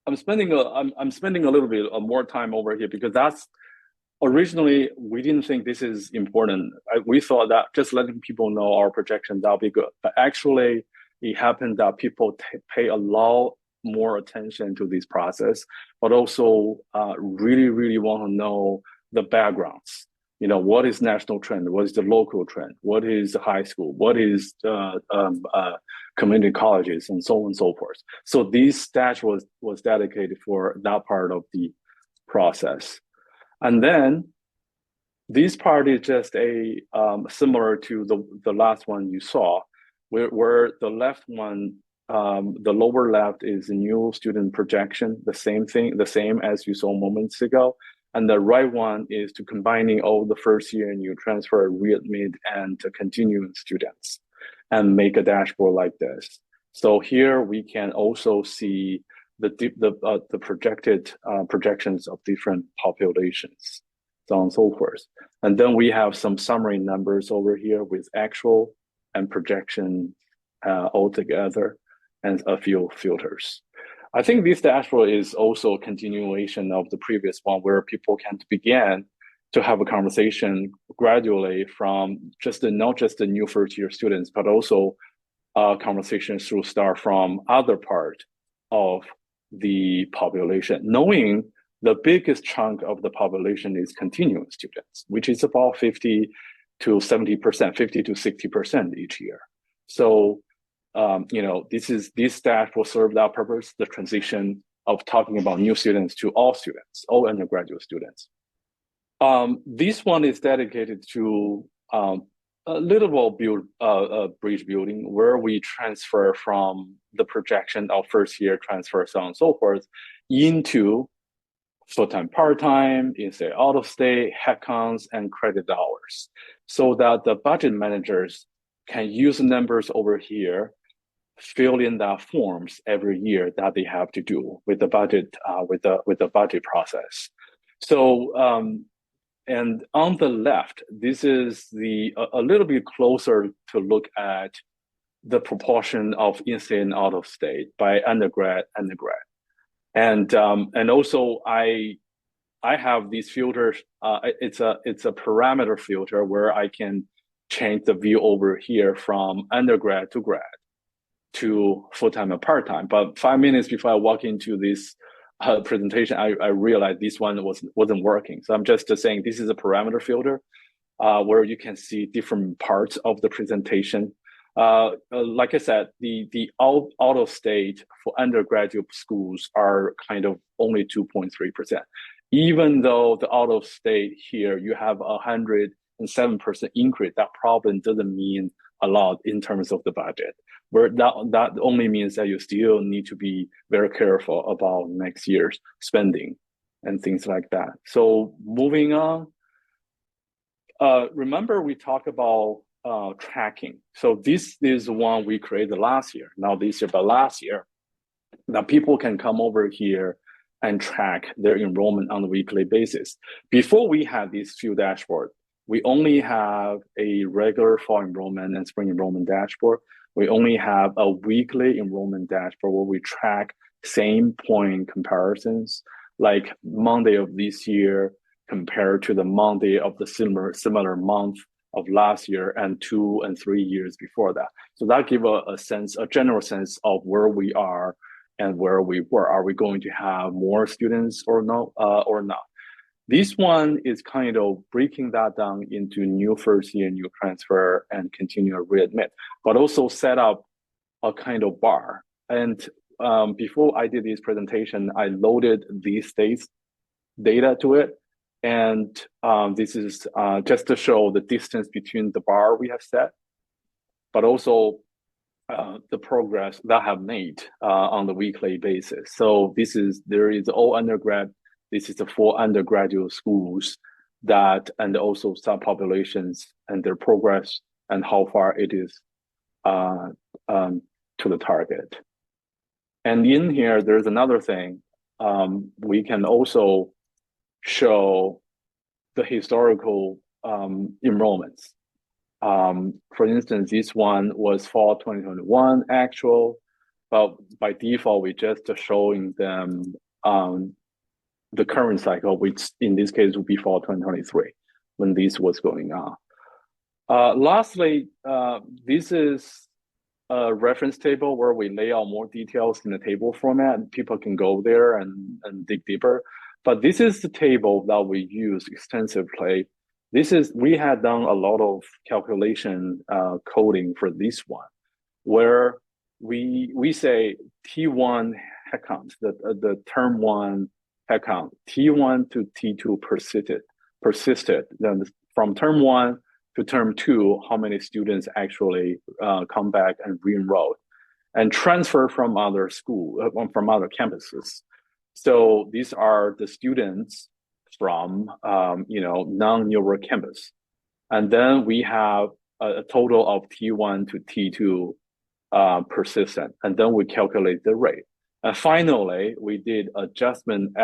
I'm spending a little bit more time over here because that's originally we didn't think this is important. We thought that just letting people know our projection that'll be good, but actually it happened that people pay a lot more attention to this process, but also really want to know the backgrounds. What is national trend? What is the local trend? What is the high school? What is community colleges, and so on and so forth. So this stats was dedicated for that part of the process. And then this part is just a similar to the last one you saw, where the left one, the lower left is new student projection, the same as you saw moments ago. And the right one is to combining all the first year new transfer, readmit, and continuing students and make a dashboard like this. So here we can also see the projected projections of different populations, so on and so forth. And then we have some summary numbers over here with actual and projection all together and a few filters. I think this dashboard is also a continuation of the previous one where people can begin to have a conversation gradually from not just the new first year students, but also conversations through start from other part of the population, knowing the biggest chunk of the population is continuing students, which is about 50 to 70%, 50 to 60% each year. So, this dash will serve that purpose, the transition of talking about new students to all students, all undergraduate students. This one is dedicated to a little bridge building where we transfer from the projection of first year transfer, so on and so forth, into full-time, part-time, in-state, out-of-state, headcounts, and credit hours, so that the budget managers can use the numbers over here, fill in the forms every year that they have to do with the budget, with the budget process. So, and on the left, this is a little bit closer to look at the proportion of in-state and out-of-state by undergrad. And also I have these filters. It's a parameter filter where I can change the view over here from undergrad to grad to full-time and part-time. But 5 minutes before I walk into this presentation, I realized this one wasn't working. So I'm just saying this is a parameter filter where you can see different parts of the presentation. Like I said, the out-of-state for undergraduate schools are kind of only 2.3%. Even though the out-of-state here, you have 107% increase, that problem doesn't mean a lot in terms of the budget. Where that only means that you still need to be very careful about next year's spending and things like that. So moving on, remember we talked about tracking. So this is one we created last year, not this year, but last year, that people can come over here and track their enrollment on a weekly basis. Before we had these few dashboards, we only have a regular fall enrollment and spring enrollment dashboard. We only have a weekly enrollment dashboard where we track same point comparisons, like Monday of this year compared to the Monday of the similar month of last year and 2 and 3 years before that. So that gives a general sense of where we are and where we were. Are we going to have more students or no, or not? This one is kind of breaking that down into new first year, new transfer, and continual readmit, but also set up a kind of bar. And before I did this presentation, I loaded these states data to it. And this is just to show the distance between the bar we have set, but also the progress that I have made on the weekly basis. So there is all undergrad. This is the 4 undergraduate schools and also subpopulations and their progress and how far it is to the target. And in here, there's another thing. We can also show the historical enrollments. For instance, this one was fall 2021 actual, but by default, we just showing them the current cycle, which in this case would be fall 2023, when this was going on. Lastly, this is a reference table where we lay out more details in the table format, and people can go there and dig deeper. But this is the table that we use extensively. We had done a lot of calculation coding for this one, where we say T1 headcount, the term 1 headcount, T1 to T2 persisted. Then from term 1 to term 2, how many students actually come back and re-enroll and transfer from other campuses. So these are the students from non-Newark campus. And then we have a total of T1 to T2 persistent, and then we calculate the rate. And finally, we did adjustment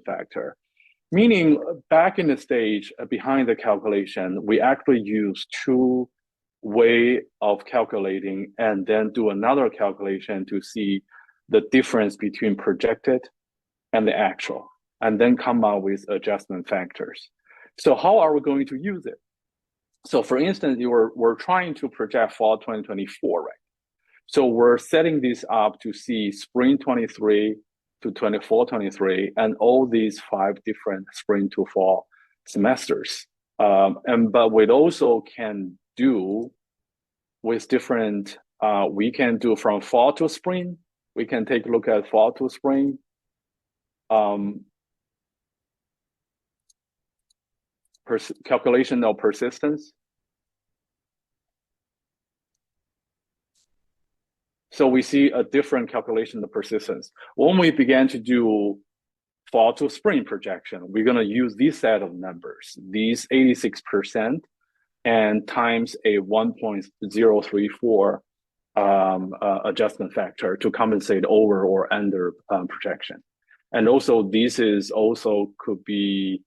factor, meaning back in the stage behind the calculation, we actually use 2 way of calculating and then do another calculation to see the difference between projected and the actual, and then come out with adjustment factors. So how are we going to use it? So for instance, we're trying to project fall 2024, right? So we're setting this up to see spring 23 to 24, 23, and all these 5 different spring to fall semesters. But we also can do with different, we can do from fall to spring. We can take a look at fall to spring. Calculation of persistence. So we see a different calculation of persistence. When we began to do fall to spring projection, we're going to use this set of numbers, these 86% and times a 1.034 adjustment factor to compensate over or under projection. And also this is also could be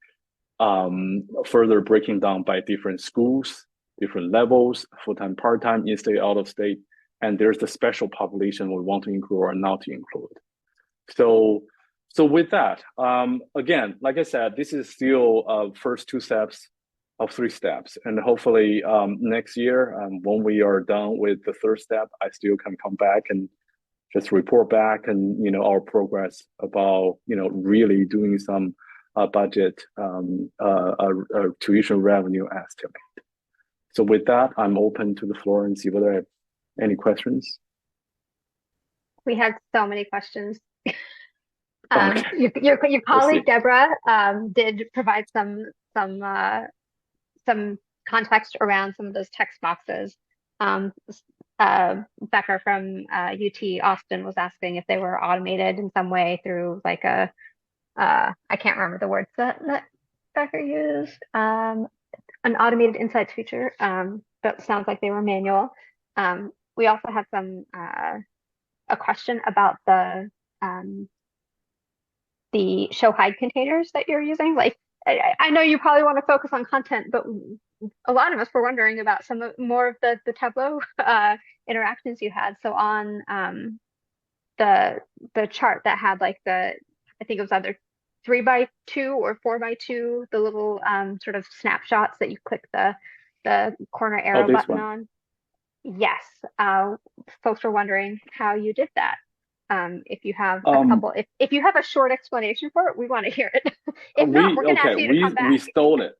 further breaking down by different schools, different levels, full-time, part-time, in-state, out-of-state, and there's the special population we want to include or not to include. So with that, again, like I said, this is still first 2 steps of 3 steps, and hopefully next year, when we are done with the 3rd step, I still can come back and just report back and our progress about really doing some budget tuition revenue estimate. So with that, I'm open to the floor and see whether I have any questions. We had so many questions. Okay. Your colleague Deborah did provide some context around some of those text boxes. Becker from UT Austin was asking if they were automated in some way through like a I can't remember the words that Becker used. An automated insights feature, but sounds like they were manual. We also have a question about the show hide containers that you're using. Like, I know you probably want to focus on content, but a lot of us were wondering about more of the Tableau interactions you had. So on the chart that had like I think it was either 3x2 or 4x2, the little sort of snapshots that you click the corner arrow button on. Yes, folks were wondering how you did that. If you have a couple, if you have a short explanation for it, we want to hear it. If not, we're going to ask you to come back. We stole it.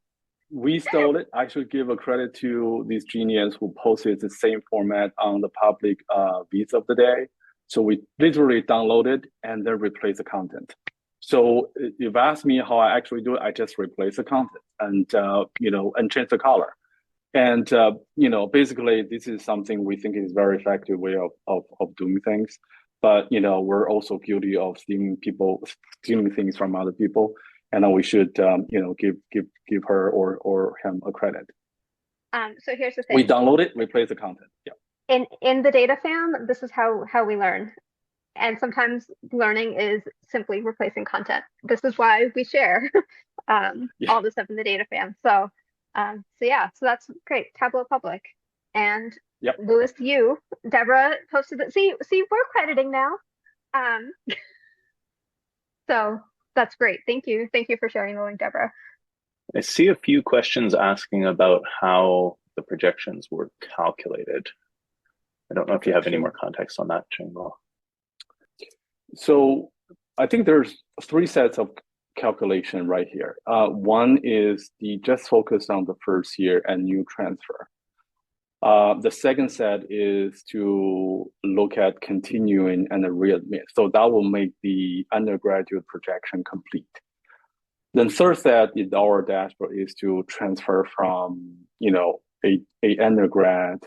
We stole it. I should give a credit to these geniuses who posted the same format on the public Beats of the day. So we literally downloaded and then replace the content. So if you ask me how I actually do it, I just replace the content and and change the color. And basically this is something we think is very effective way of doing things. But we're also guilty of stealing things from other people, and we should give her or him a credit. So here's the thing: we download it, replace the content. Yeah. In the data fam, this is how we learn, and sometimes learning is simply replacing content. This is why we share all the stuff in the data fam. So that's great. Tableau public. And yep. Louis, Deborah posted it. See, we're crediting now. So that's great. Thank you for sharing the link, Deborah. I see a few questions asking about how the projections were calculated. I don't know if you have any more context on that, Chengbo. So I think there's 3 sets of calculation right here. One is just focus on the first year and new transfer. The second set is to look at continuing and readmit. So that will make the undergraduate projection complete. Then third set in our dashboard is to transfer from a undergrad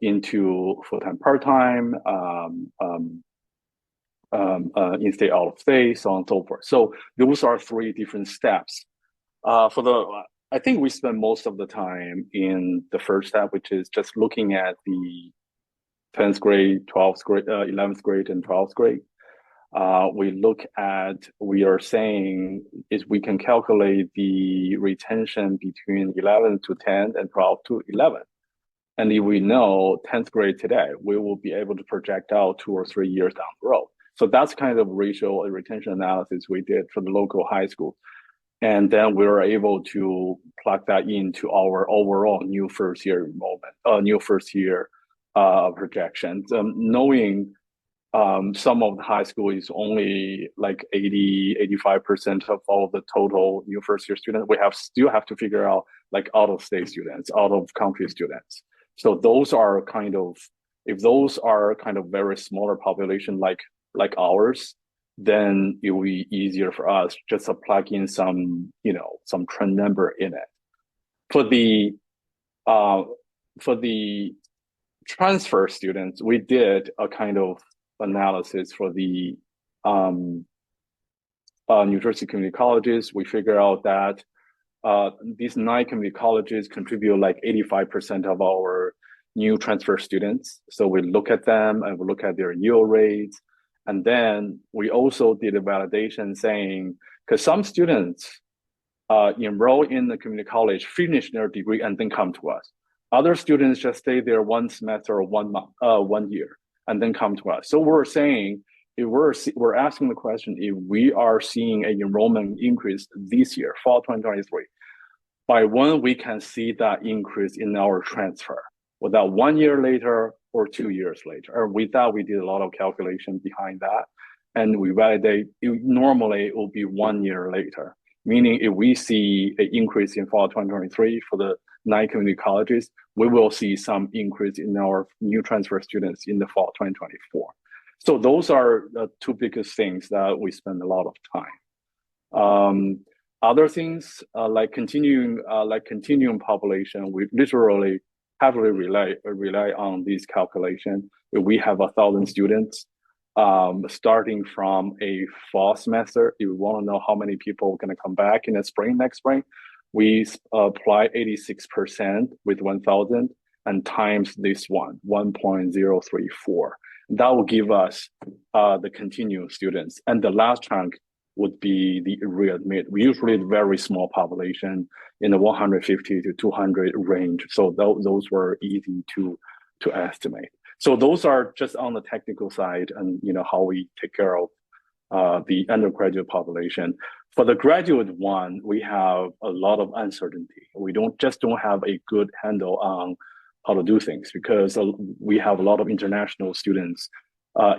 into full-time, part-time, in-state, out-of-state, so on and so forth. So those are 3 different steps. I think we spend most of the time in the first step, which is just looking at the 10th grade, 12th grade, 11th grade, and 12th grade. We are saying is we can calculate the retention between 11 to 10 and 12 to 11. And if we know 10th grade today, we will be able to project out 2 or 3 years down the road. So that's kind of racial and retention analysis we did for the local high school. And then we were able to plug that into our overall new first year enrollment, new first year projections, knowing some of the high school is only like 85% of all the total new first year students. We still have to figure out like out of state students, out of country students. So those are kind of, if those are kind of very smaller population like ours, then it will be easier for us just to plug in some, some trend number in it. For the transfer students, we did a kind of analysis for the New Jersey community colleges. We figure out that these 9 community colleges contribute like 85% of our new transfer students. So we look at them and we look at their yield rates. And then we also did a validation saying, because some students enroll in the community college, finish their degree, and then come to us. Other students just stay there 1 semester or 1 month, 1 year, and then come to us. So we're saying, if we're asking the question, if we are seeing an enrollment increase this year, fall 2023, by when we can see that increase in our transfer, whether 1 year later or 2 years later. Or with that, we did a lot of calculation behind that, and we validate. Normally, it will be 1 year later. Meaning, if we see an increase in fall 2023 for the 9 community colleges, we will see some increase in our new transfer students in the fall 2024. So those are the 2 biggest things that we spend a lot of time. Other things like continuing population, we literally heavily rely on this calculation. We have 1,000 students. Starting from a fall semester, if you want to know how many people are going to come back in the spring, next spring, we apply 86% with 1,000 and times this 1.034. That will give us the continuing students. And the last chunk would be the readmit. We usually very small population in the 150 to 200 range. So those were easy to estimate. So those are just on the technical side, and how we take care of the undergraduate population. For the graduate one, we have a lot of uncertainty. We don't have a good handle on how to do things because we have a lot of international students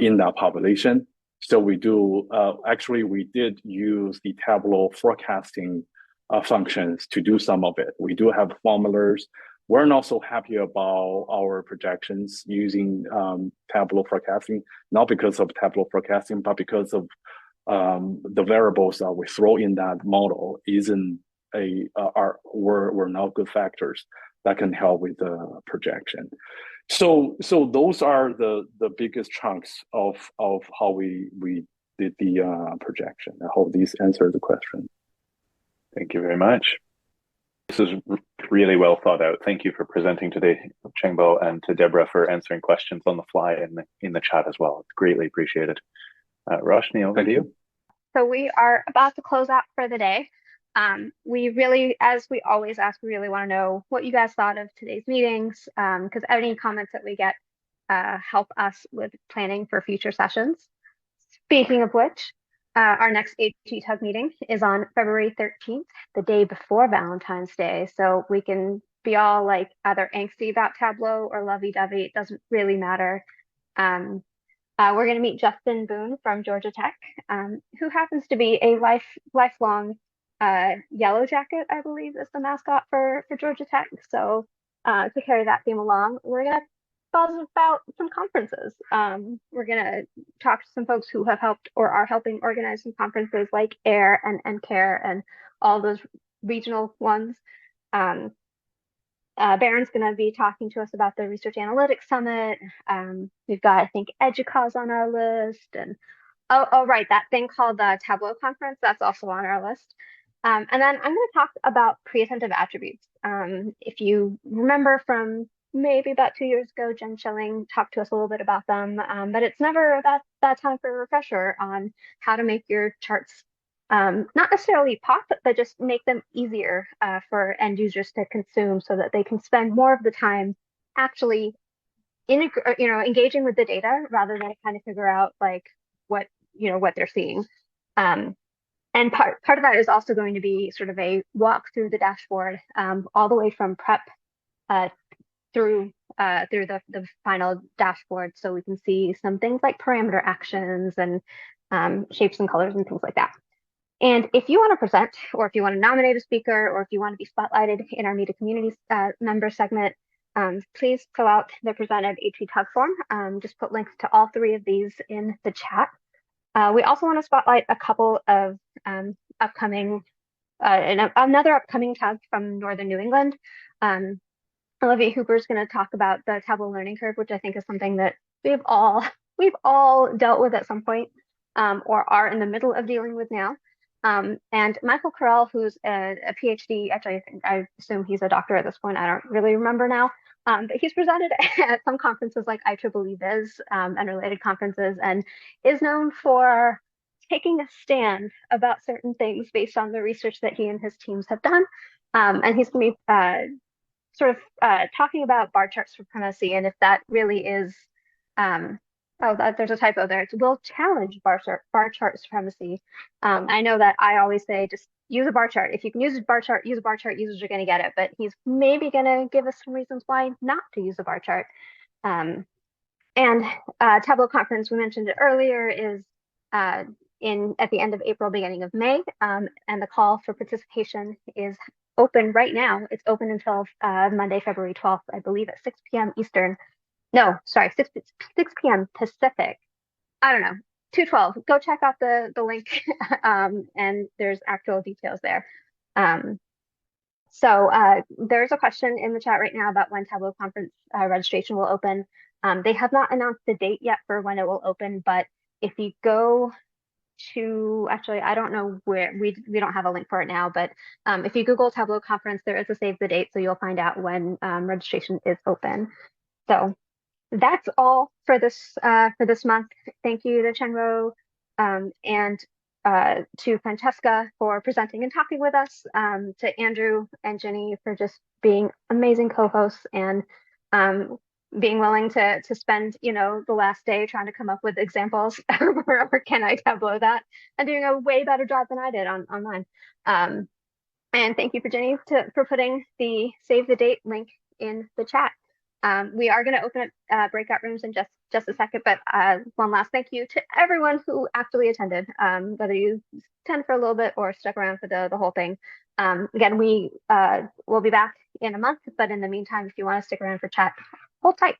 in that population. So we do actually we did use the Tableau forecasting functions to do some of it. We do have formulas. We're not so happy about our projections using Tableau forecasting, not because of Tableau forecasting, but because of the variables that we throw in that model were not good factors that can help with the projection. So those are the biggest chunks of how we did the projection. I hope these answer the question. Thank you very much. This is really well thought out. Thank you for presenting today, Chengbo, and to Deborah for answering questions on the fly in the chat as well. It's greatly appreciated. Roshni, over to you. So we are about to close out for the day. We really, as we always ask, we really want to know what you guys thought of today's meetings, because any comments that we get help us with planning for future sessions. Speaking of which, our next HETUG meeting is on February 13th, the day before Valentine's Day. So we can be all like either angsty about Tableau or lovey-dovey. It doesn't really matter. We're going to meet Justin Boone from Georgia Tech, who happens to be a lifelong Yellow Jacket, I believe, is the mascot for Georgia Tech. So to carry that theme along, we're going to buzz about some conferences. We're going to talk to some folks who have helped or are helping organize some conferences like AIR and NCARE and all those regional ones. Baron's going to be talking to us about the Research Analytics Summit. We've got, I think, EDUCAUSE on our list. And oh, right, that thing called the Tableau Conference, that's also on our list. And then I'm going to talk about pre-attentive attributes. If you remember from maybe about 2 years ago, Jen Schilling talked to us a little bit about them, but it's never that time for a refresher on how to make your charts not necessarily pop, but just make them easier for end users to consume so that they can spend more of the time actually engaging with the data rather than trying to figure out like what they're seeing. And part of that is also going to be sort of a walk through the dashboard all the way from prep through the final dashboard, so we can see some things like parameter actions and shapes and colors and things like that. And if you want to present, or if you want to nominate a speaker, or if you want to be spotlighted in our Meet a Community member segment, please fill out the presented HETUG form. Just put links to all 3 of these in the chat. We also want to spotlight a couple of upcoming, another upcoming tag from Northern New England. Olivia Hooper is going to talk about the Tableau learning curve, which I think is something that we've all dealt with at some point, or are in the middle of dealing with now. And Michael Carell, who's a PhD, actually, I assume he's a doctor at this point. I don't really remember now. But he's presented at some conferences like I Tableau Viz and related conferences, and is known for taking a stand about certain things based on the research that he and his teams have done. And he's going to be sort of talking about bar chart supremacy, and if that really is there's a typo there. It will challenge bar chart supremacy. I know that I always say just use a bar chart. If you can use a bar chart, use a bar chart. Users are going to get it. But he's maybe going to give us some reasons why not to use a bar chart. And Tableau conference, we mentioned it earlier, is at the end of April, beginning of May. And the call for participation is open right now. It's open until Monday, February 12th, I believe, at 6 p.m. Eastern. No, sorry, 6 p.m. Pacific. I don't know, 2:12. Go check out the link, and there's actual details there. So there's a question in the chat right now about when Tableau conference registration will open. They have not announced the date yet for when it will open, but if you go to, actually, I don't know where, we don't have a link for it now, but if you Google Tableau conference, there is a save the date, so you'll find out when registration is open. So that's all for this month. Thank you to Chengbo and to Francesca for presenting and talking with us, to Andrew and Jenny for just being amazing co-hosts and being willing to spend, the last day trying to come up with examples for can I Tableau that, and doing a way better job than I did online. And thank you for Jenny for putting the save the date link in the chat. We are going to open up breakout rooms in just a second, but one last thank you to everyone who actually attended, whether you attended for a little bit or stuck around for the whole thing. Again, we will be back in a month, but in the meantime, if you want to stick around for chat, hold tight.